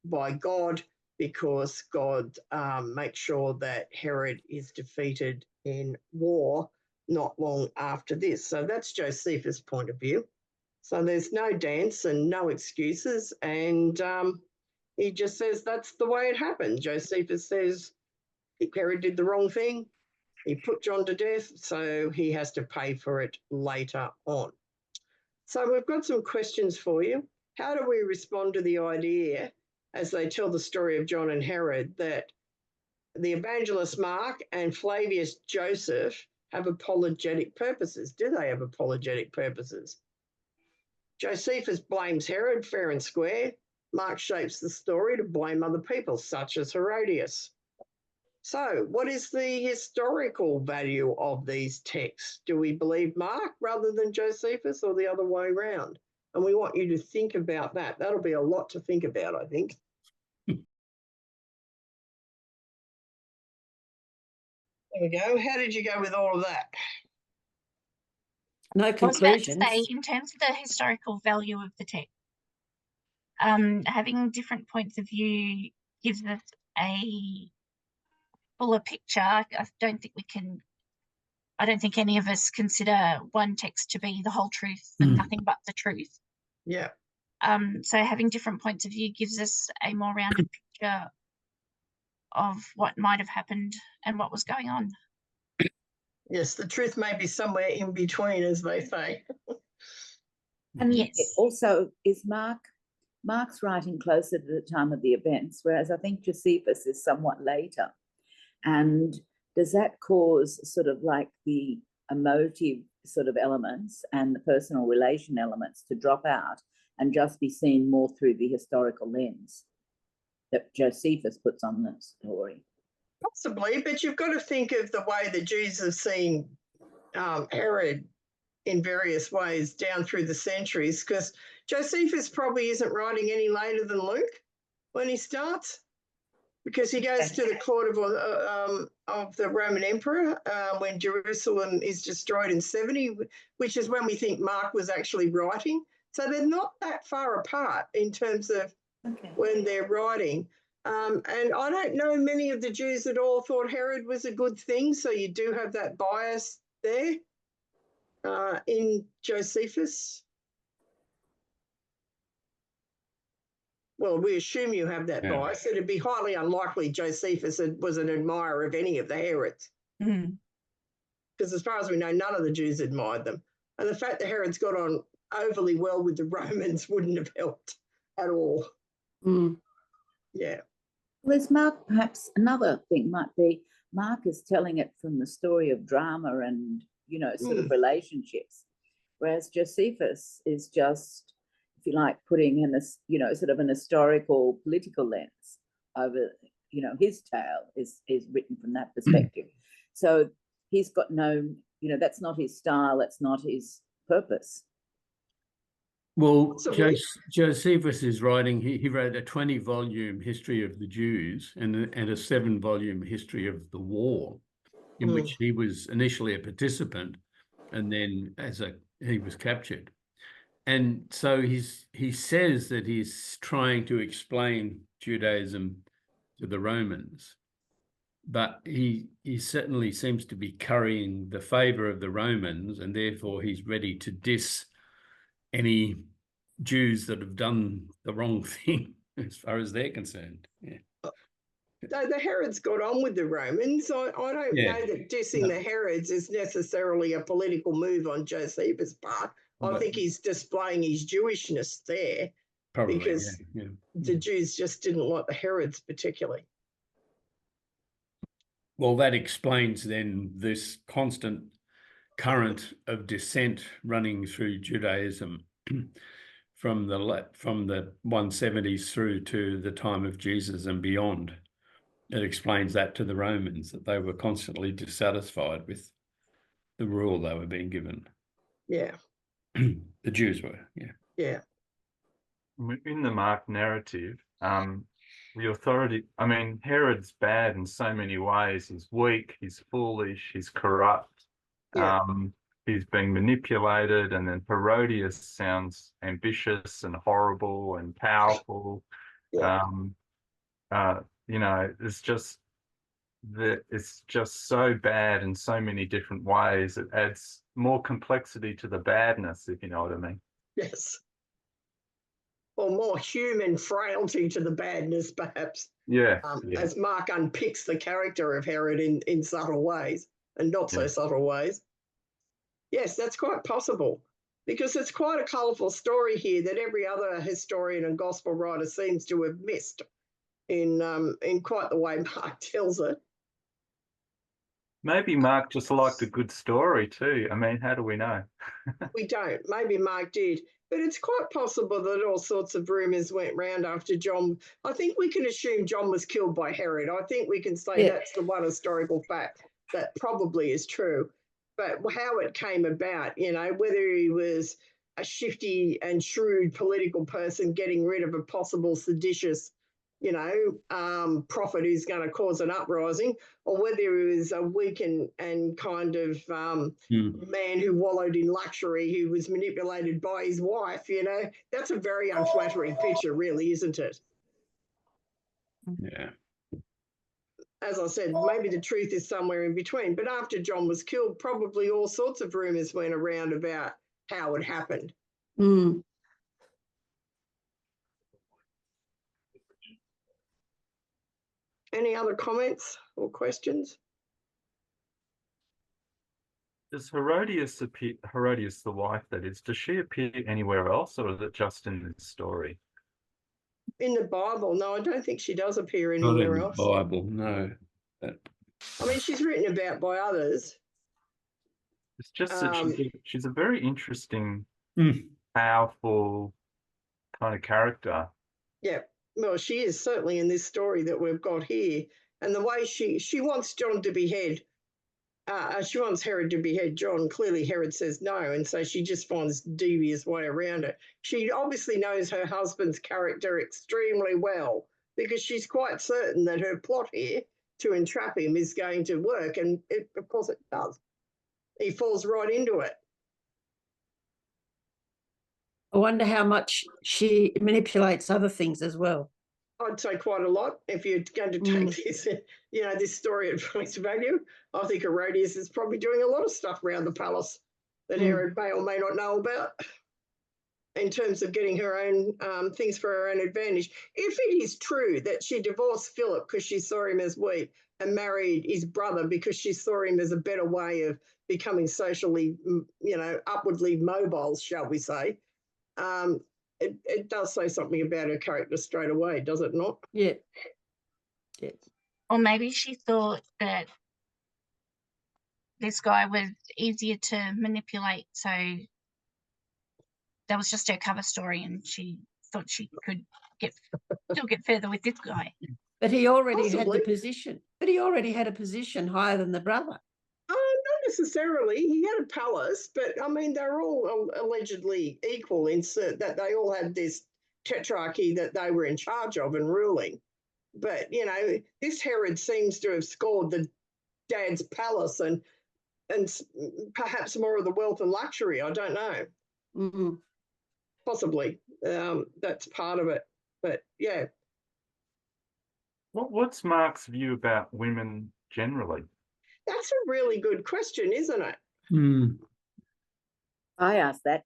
by God because God makes sure that Herod is defeated in war not long after this. So that's Josephus' point of view. So there's no dance and no excuses. And he just says that's the way it happened. Josephus says Herod did the wrong thing. He put John to death, so he has to pay for it later on. So we've got some questions for you. How do we respond to the idea, as they tell the story of John and Herod, that the evangelist Mark and Flavius Joseph have apologetic purposes? Do they have apologetic purposes? Josephus blames Herod fair and square. Mark shapes the story to blame other people, such as Herodias. So what is the historical value of these texts? Do we believe Mark rather than Josephus, or the other way around? And we want you to think about that. That'll be a lot to think about, I think. There we go. How did you go with all of that? No I was about to conclusions. say, in terms of the historical value of the text, having different points of view gives us a fuller picture. I don't think any of us consider one text to be the whole truth and nothing but the truth. Yeah. So having different points of view gives us a more rounded picture of what might have happened and what was going on. Yes, the truth may be somewhere in between, as they say. And Yes. it also is Mark's writing closer to the time of the events, whereas I think Josephus is somewhat later. And does that cause sort of like the emotive sort of elements and the personal relation elements to drop out and just be seen more through the historical lens that Josephus puts on the story? Possibly, but you've got to think of the way the Jews have seen Herod in various ways down through the centuries, because Josephus probably isn't writing any later than Luke when he starts, because he goes to the court of the Roman Emperor when Jerusalem is destroyed in 70, which is when we think Mark was actually writing. So they're not that far apart in terms of when they're writing. And I don't know many of the Jews at all thought Herod was a good thing, so you do have that bias there in Josephus. Well, we assume you have that Yeah. bias. It'd be highly unlikely Josephus was an admirer of any of the Herods, because as far as we know, none of the Jews admired them. And the fact that Herod's got on overly well with the Romans wouldn't have helped at all. Mm. Yeah. Whereas Mark, perhaps another thing might be, Mark is telling it from the story of drama and, you know, sort of relationships, whereas Josephus is just, if you like, putting in a, you know, sort of an historical political lens over, you know, his tale is written from that perspective. So he's got no, you know, that's not his style, that's not his purpose. Well, Possibly. Josephus is writing, he wrote a 20-volume history of the Jews and a 7-volume history of the war, in which he was initially a participant, and then he was captured. And so he says that he's trying to explain Judaism to the Romans, but he certainly seems to be currying the favor of the Romans, and therefore he's ready to diss any Jews that have done the wrong thing as far as they're concerned. Yeah. The Herods got on with the Romans. I don't Yeah. know that dissing the Herods is necessarily a political move on Josephus' part. I think he's displaying his Jewishness there, Probably, because yeah. the Jews just didn't like the Herods particularly. Well, that explains then this constant current of dissent running through Judaism from the 170s through to the time of Jesus and beyond. It explains that to the Romans, that they were constantly dissatisfied with the rule they were being given. Yeah. The Jews were, yeah. Yeah. In the Mark narrative, the authority, I mean, Herod's bad in so many ways. He's weak, he's foolish, he's corrupt, Yeah. he's being manipulated, and then Herodias sounds ambitious and horrible and powerful. Yeah. You know, it's just so bad in so many different ways. It adds more complexity to the badness, if you know what I mean. Yes. Or more human frailty to the badness, perhaps. Yeah. As Mark unpicks the character of Herod in subtle ways and not so subtle ways. Yes, that's quite possible, because it's quite a colourful story here that every other historian and gospel writer seems to have missed in quite the way Mark tells it. Maybe Mark just liked a good story too. I mean, how do we know? We don't. Maybe Mark did. But it's quite possible that all sorts of rumours went round after John. I think we can assume John was killed by Herod. I think we can say that's the one historical fact that probably is true. But how it came about, you know, whether he was a shifty and shrewd political person getting rid of a possible seditious, you know, prophet who's going to cause an uprising, or whether he was a weak and kind of man who wallowed in luxury, who was manipulated by his wife, you know, that's a very unflattering picture, really, isn't it? Yeah. As I said, maybe the truth is somewhere in between. But after John was killed, probably all sorts of rumours went around about how it happened. Mm. Any other comments or questions? Does Herodias appear, Herodias, the wife that is, does she appear anywhere else, or is it just in this story? In the Bible, no, I don't think she does appear Not anywhere in the else. Bible, no. I mean, she's written about by others. It's just that she's a very interesting, Mm. powerful kind of character. Yeah, well, she is certainly in this story that we've got here. And the way she wants John to behead she wants Herod to behead John. Clearly, Herod says no, and so she just finds devious way around it. She obviously knows her husband's character extremely well because she's quite certain that her plot here to entrap him is going to work, and of course it does. He falls right into it. I wonder how much she manipulates other things as well. I'd say quite a lot. If you're going to take this, this story at face value, I think Herodias is probably doing a lot of stuff around the palace that Herod may or may not know about in terms of getting her own things for her own advantage. If it is true that she divorced Philip because she saw him as weak and married his brother because she saw him as a better way of becoming socially, upwardly mobile, shall we say, it does say something about her character straight away, does it not? Yeah. Yeah. Or maybe she thought that this guy was easier to manipulate, so that was just her cover story, and she thought she could still get further with this guy. But he already had Possibly. the position. But he already had a position higher than the brother. Not necessarily. He had a palace, but I mean, they're all allegedly equal in that they all had this tetrarchy that they were in charge of and ruling. But, this Herod seems to have scored the dad's palace and perhaps more of the wealth and luxury. I don't know. Mm-hmm. Possibly. That's part of it. But, yeah. What's Mark's view about women generally? That's a really good question, isn't it? I asked that.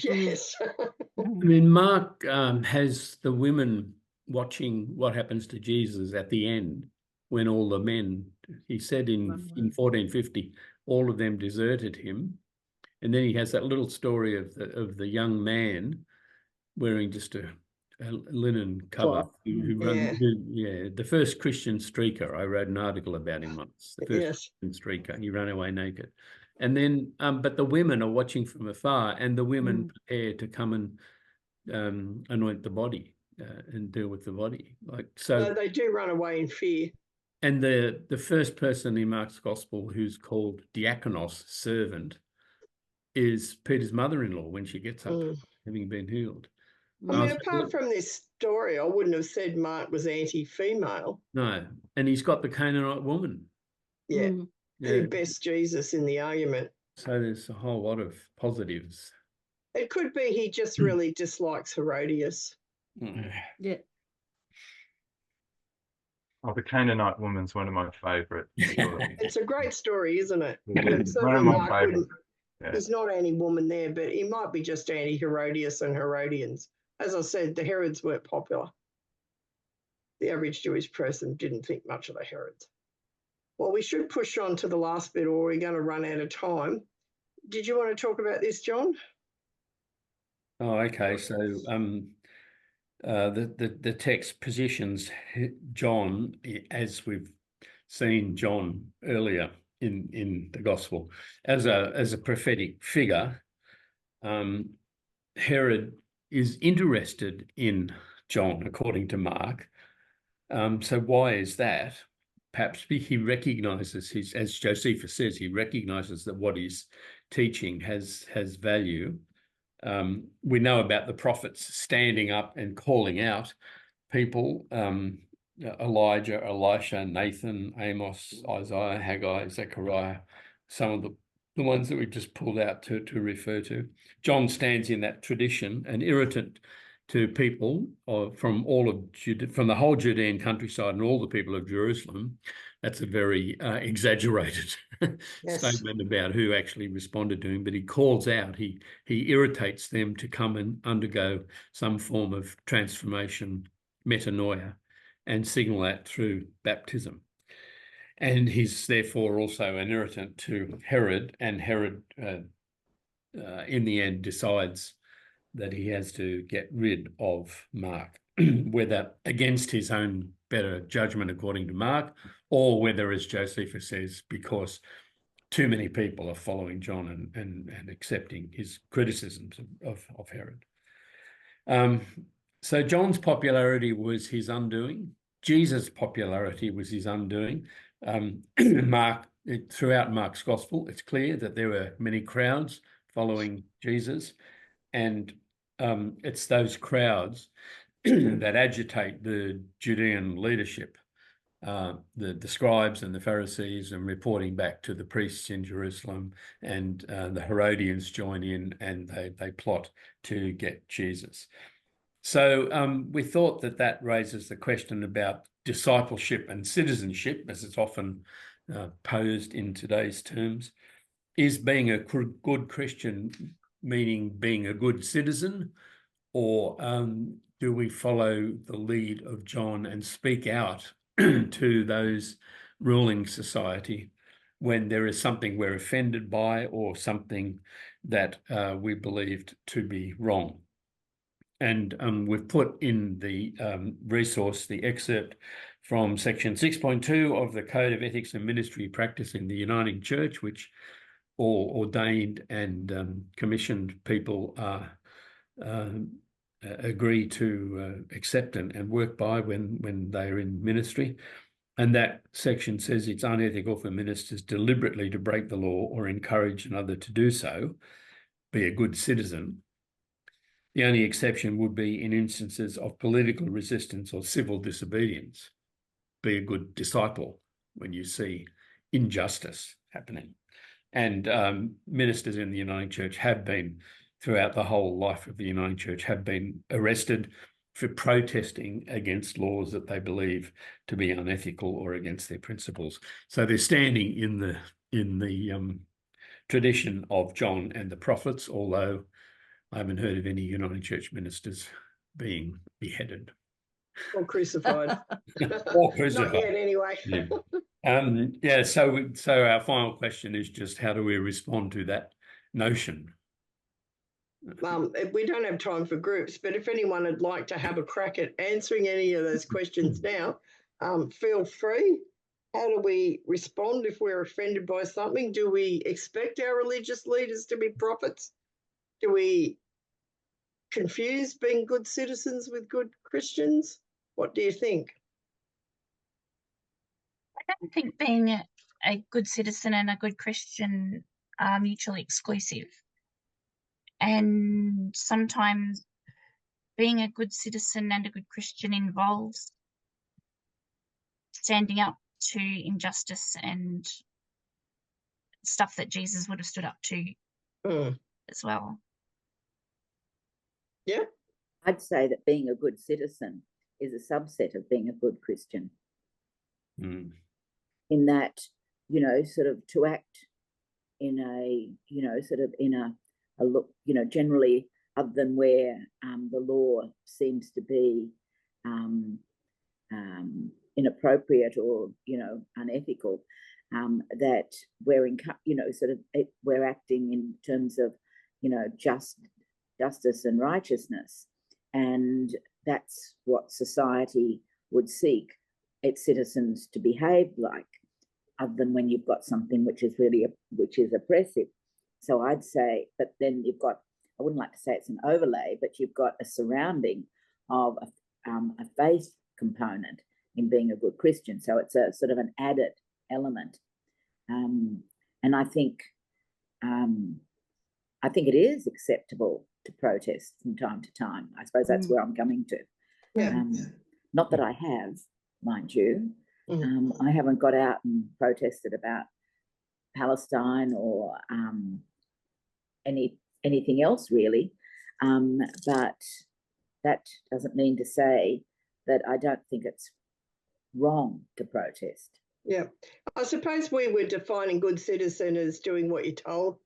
Yes. I mean, Mark has the women watching what happens to Jesus at the end when all the men, he said in 1450, all of them deserted him. And then he has that little story of the young man wearing just a linen cover, the first Christian streaker. I wrote an article about him once. The first Christian streaker. He ran away naked, and then but the women are watching from afar, and the women prepare to come and anoint the body and deal with the body. So they do run away in fear. And the first person in Mark's gospel who's called diakonos, servant, is Peter's mother-in-law when she gets up, having been healed. I mean, apart from this story, I wouldn't have said Mark was anti-female. No, and he's got the Canaanite woman. Yeah, who best Jesus in the argument. So there's a whole lot of positives. It could be he just really dislikes Herodias. Yeah. Oh, the Canaanite woman's one of my favourite. It's a great story, isn't it? One of my favourites. He's not anti-woman there, but he might be just anti-Herodias and Herodians. As I said, the Herods weren't popular. The average Jewish person didn't think much of the Herods. Well, we should push on to the last bit or we're going to run out of time. Did you want to talk about this, John? Oh, okay. So the text positions John, as we've seen John earlier in the gospel, as a prophetic figure. Herod is interested in John, according to Mark. So why is that? Perhaps he recognizes as Josephus says, he recognizes that what he's teaching has value. We know about the prophets standing up and calling out people, Elijah, Elisha, Nathan, Amos, Isaiah, Haggai, Zechariah, some of the ones that we just pulled out to refer to. John stands in that tradition, an irritant to people from the whole Judean countryside and all the people of Jerusalem. That's a very exaggerated statement about who actually responded to him, but he calls out, he irritates them to come and undergo some form of transformation, metanoia, and signal that through baptism. And he's therefore also an irritant to Herod, and Herod in the end decides that he has to get rid of Mark, whether against his own better judgment according to Mark, or whether, as Josephus says, because too many people are following John and accepting his criticisms of Herod. So John's popularity was his undoing. Jesus' popularity was his undoing. Throughout Mark's gospel, it's clear that there were many crowds following Jesus, and it's those crowds that agitate the Judean leadership, the scribes and the Pharisees, and reporting back to the priests in Jerusalem, and the Herodians join in, and they plot to get Jesus. So we thought that raises the question about discipleship and citizenship, as it's often posed in today's terms. Is being a good Christian meaning being a good citizen, or do we follow the lead of John and speak out to those ruling society when there is something we're offended by, or something that we believed to be wrong? And we've put in the resource the excerpt from section 6.2 of the Code of Ethics and Ministry Practice in the Uniting Church, which all ordained and commissioned people agree to accept and work by when they're in ministry. And that section says it's unethical for ministers deliberately to break the law or encourage another to do so, be a good citizen. The only exception would be in instances of political resistance or civil disobedience. Be a good disciple when you see injustice happening. And ministers in the Uniting Church have been, throughout the whole life of the Uniting Church, have been arrested for protesting against laws that they believe to be unethical or against their principles. So they're standing in the tradition of John and the prophets, although I haven't heard of any Uniting Church ministers being beheaded. Or crucified. Or crucified. Not yet, anyway. Yeah. So our final question is just, how do we respond to that notion? We don't have time for groups, but if anyone would like to have a crack at answering any of those questions now, feel free. How do we respond if we're offended by something? Do we expect our religious leaders to be prophets? Do we confuse being good citizens with good Christians? What do you think? I don't think being a good citizen and a good Christian are mutually exclusive. And sometimes being a good citizen and a good Christian involves standing up to injustice and stuff that Jesus would have stood up to as well. Yeah. I'd say that being a good citizen is a subset of being a good Christian. In that, sort of to act in a, sort of in a look, generally, other than where the law seems to be inappropriate or, unethical, that we're we're acting in terms of, justice and righteousness. And that's what society would seek its citizens to behave like, other than when you've got something which is oppressive. So I'd say, but then you've got, I wouldn't like to say it's an overlay, but you've got a surrounding of a faith component in being a good Christian. So it's a sort of an added element. And I think it is acceptable to protest from time to time. I suppose that's where I'm coming to. Not that I have, mind you. I haven't got out and protested about Palestine or anything else really, but that doesn't mean to say that I don't think it's wrong to protest. Yeah, I suppose we were defining good citizen as doing what you're told,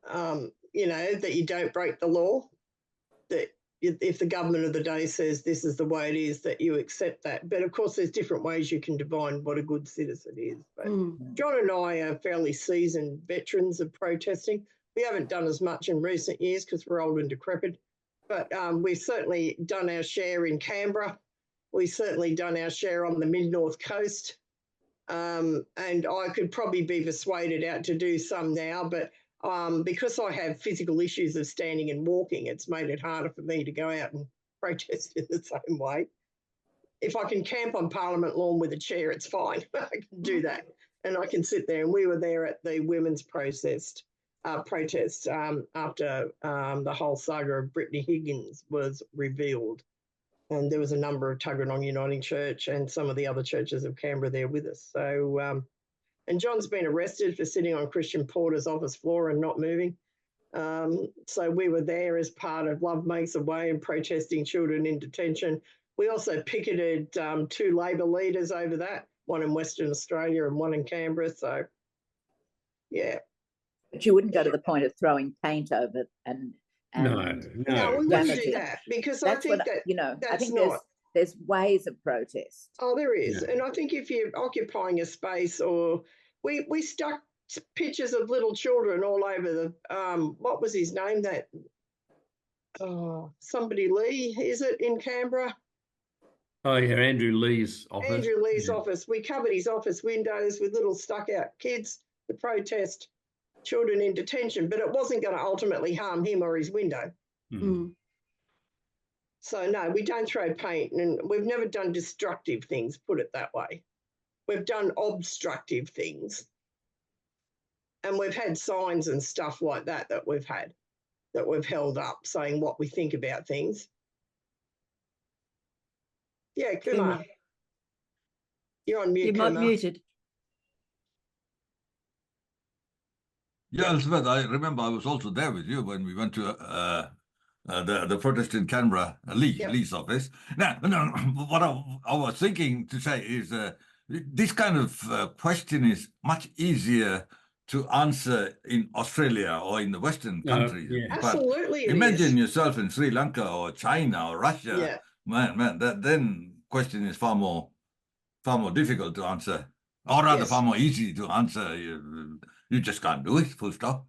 that you don't break the law, that if the government of the day says this is the way it is, that you accept that. But of course, there's different ways you can define what a good citizen is. But John and I are fairly seasoned veterans of protesting. We haven't done as much in recent years because we're old and decrepit, but we've certainly done our share in Canberra. We've certainly done our share on the mid-north coast. And I could probably be persuaded out to do some now, but because I have physical issues of standing and walking, it's made it harder for me to go out and protest in the same way. if I can camp on Parliament lawn with a chair, it's fine. I can do that. And I can sit there. And we were there at the women's protest after the whole saga of Brittany Higgins was revealed. And there was a number of Tuggeranong Uniting Church and some of the other churches of Canberra there with us. So, and John's been arrested for sitting on Christian Porter's office floor and not moving. So we were there as part of Love Makes a Way and protesting children in detention. We also picketed 2 Labor leaders over that, one in Western Australia and one in Canberra. So, yeah. But you wouldn't go to the point of throwing paint over and No, we wouldn't damaging. do that because That's I think what that you know. I that's think not. there's ways of protest. Oh, there is. Yeah. And I think if you're occupying a space, or we stuck pictures of little children all over the, what was his name? That, somebody Lee, is it, in Canberra? Oh yeah, Andrew Lee's office. Andrew Lee's Yeah. office. We covered his office windows with little stuck out kids to protest children in detention, but it wasn't going to ultimately harm him or his window. Mm. So no, we don't throw paint, and we've never done destructive things, put it that way. We've done obstructive things. And we've had signs and stuff like that that we've held up saying what we think about things. Yeah, Kumar. You're on mute, You might Kumar. muted. Yeah, Elizabeth, I remember I was also there with you when we went to the protest in Canberra, Yep. Lee's office. Now, what I was thinking to say is this kind of question is much easier to answer in Australia or in the Western countries. yeah. But Absolutely, it imagine is. yourself in Sri Lanka or China or Russia. Yeah. Man, that then question is far more difficult to answer, or rather Yes. far more easy to answer. You just can't do it, full stop.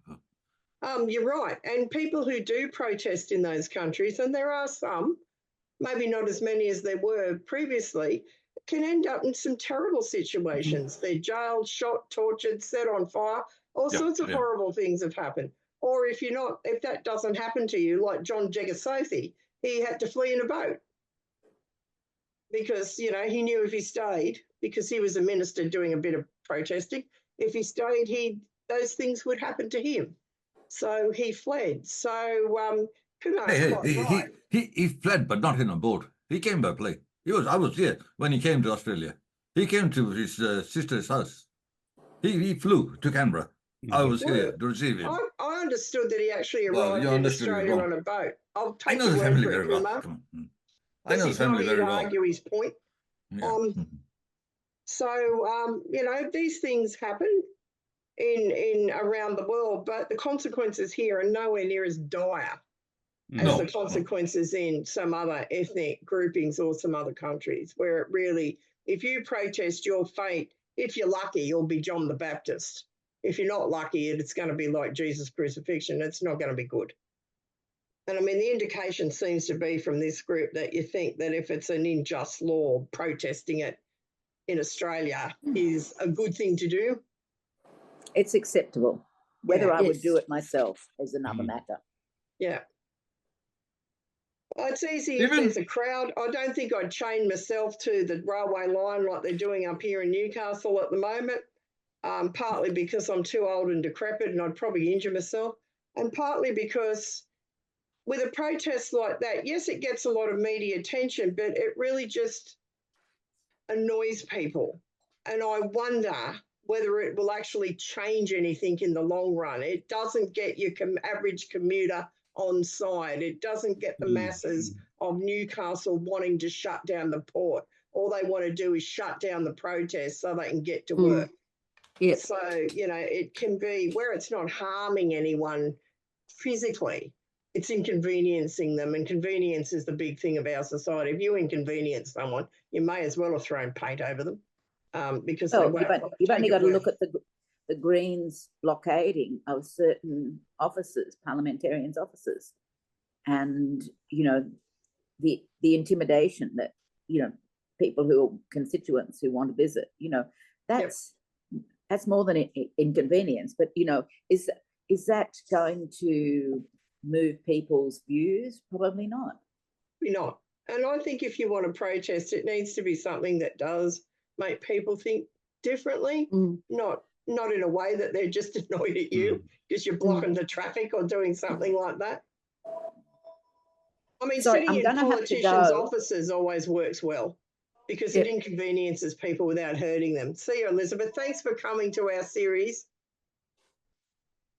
You're right. And people who do protest in those countries, and there are some, maybe not as many as there were previously, can end up in some terrible situations. They're jailed, shot, tortured, set on fire. All Yeah, sorts of yeah. horrible things have happened. Or if that doesn't happen to you, like John Jegasothi, he had to flee in a boat because, he knew if he stayed, because he was a minister doing a bit of protesting, if he stayed, those things would happen to him. So he fled. So Kumar's quite right. He fled, but not in a boat. He came by plane. I was here when he came to Australia. He came to his sister's house. He flew to Canberra. I was here to receive him. I understood that he actually Well, arrived you in understood it Australia wrong. on a boat. I'll I take know your the word family for it, very well. Kumar. Come on. I Because know the he's not family here very to well. argue his point. Yeah. So, these things happen in around the world, but the consequences here are nowhere near as dire as No. the consequences in some other ethnic groupings or some other countries, where it really, if you protest your fate, if you're lucky, you'll be John the Baptist. If you're not lucky, it's going to be like Jesus' crucifixion. It's not going to be good. And I mean, the indication seems to be from this group that you think that if it's an unjust law, protesting it in Australia is a good thing to do. It's acceptable. Whether Yeah. I would do Yes. it myself is another matter. Yeah. Well, it's easy if Even- there's a crowd. I don't think I'd chain myself to the railway line like they're doing up here in Newcastle at the moment, partly because I'm too old and decrepit and I'd probably injure myself, and partly because with a protest like that, yes, it gets a lot of media attention, but it really just annoys people. And I wonder whether it will actually change anything in the long run. It doesn't get your average commuter on side. It doesn't get the masses of Newcastle wanting to shut down the port. All they want to do is shut down the protest so they can get to work. Yep. So, it can be where it's not harming anyone physically, it's inconveniencing them, and convenience is the big thing of our society. If you inconvenience someone, you may as well have thrown paint over them because they Oh, won't you've only take got it to well. look at the Greens blockading of certain offices, parliamentarians' offices, and the intimidation that people who are constituents who want to visit. That's more than inconvenience. But is that going to move people's views? Probably not. Probably not. And I think if you want to protest, it needs to be something that does make people think differently, not in a way that they're just annoyed at you because you're blocking the traffic or doing something like that. I mean, Sorry, sitting I'm in gonna have to politicians' go. offices always works well because it inconveniences people without hurting them. See you, Elizabeth. Thanks for coming to our series.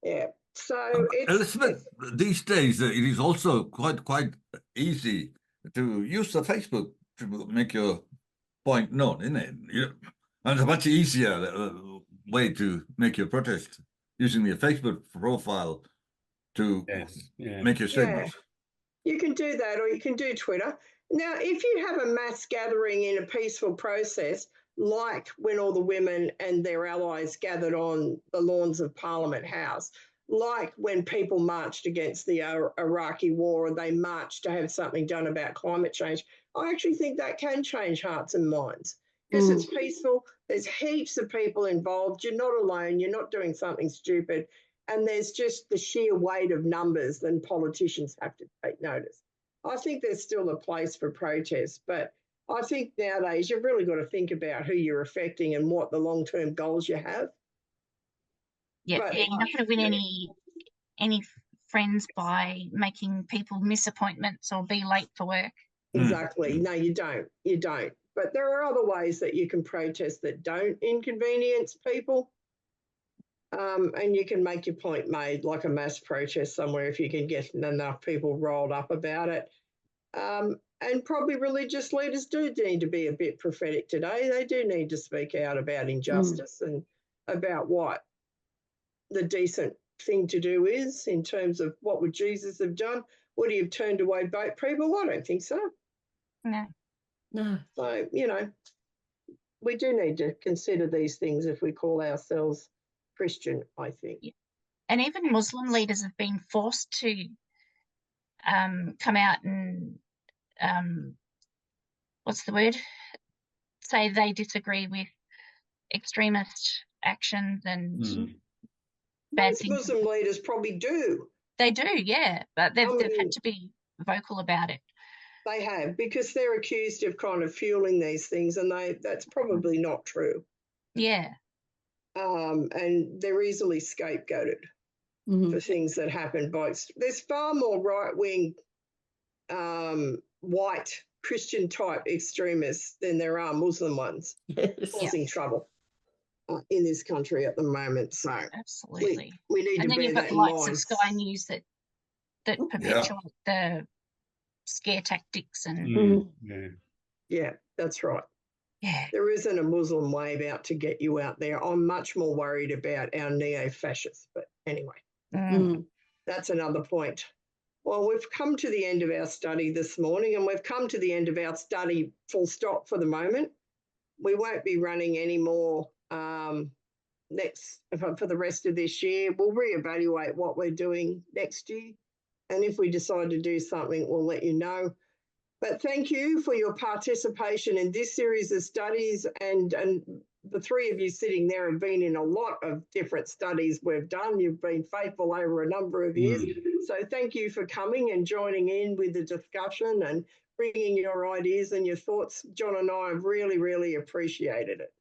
Yeah. So Elizabeth, these days it is also quite easy to use the Facebook to make your point known, isn't it? And it's a much easier way to make your protest using your Facebook profile to make your statements. You can do that, or you can do Twitter. Now, if you have a mass gathering in a peaceful process, like when all the women and their allies gathered on the lawns of Parliament House, like when people marched against the Iraqi war or they marched to have something done about climate change, I actually think that can change hearts and minds because it's peaceful. There's heaps of people involved. You're not alone. You're not doing something stupid. And there's just the sheer weight of numbers, then politicians have to take notice. I think there's still a place for protest, but I think nowadays you've really got to think about who you're affecting and what the long-term goals you have. Yeah, you're not going to win any friends by making people miss appointments or be late for work. Exactly. No, you don't. You don't. But there are other ways that you can protest that don't inconvenience people. And you can make your point made, like a mass protest somewhere if you can get enough people rolled up about it. And probably religious leaders do need to be a bit prophetic today. They do need to speak out about injustice and about what the decent thing to do is in terms of what would Jesus have done? Would he have turned away boat people? I don't think so. No. So, we do need to consider these things if we call ourselves Christian, I think. And even Muslim leaders have been forced to come out and what's the word? Say they disagree with extremist actions and bad Most things. Muslim leaders probably do. They do, yeah, but they've had to be vocal about it. They have, because they're accused of kind of fueling these things, and that's probably not true. Yeah. And they're easily scapegoated for things that happen. There's far more right-wing, white Christian type extremists than there are Muslim ones causing trouble in this country at the moment. So absolutely, we need and to then bear you've got that the in likes mind. of Sky News that perpetuate the scare tactics and yeah, that's right. Yeah, there isn't a Muslim wave out to get you out there. I'm much more worried about our neo-fascists, but anyway, that's another point. Well, we've come to the end of our study this morning, and we've come to the end of our study full stop for the moment. We won't be running any more for the rest of this year. We'll reevaluate what we're doing next year, and if we decide to do something, we'll let you know. But thank you for your participation in this series of studies, and the three of you sitting there have been in a lot of different studies we've done. You've been faithful over a number of years. So thank you for coming and joining in with the discussion and bringing your ideas and your thoughts. John and I have really, really appreciated it.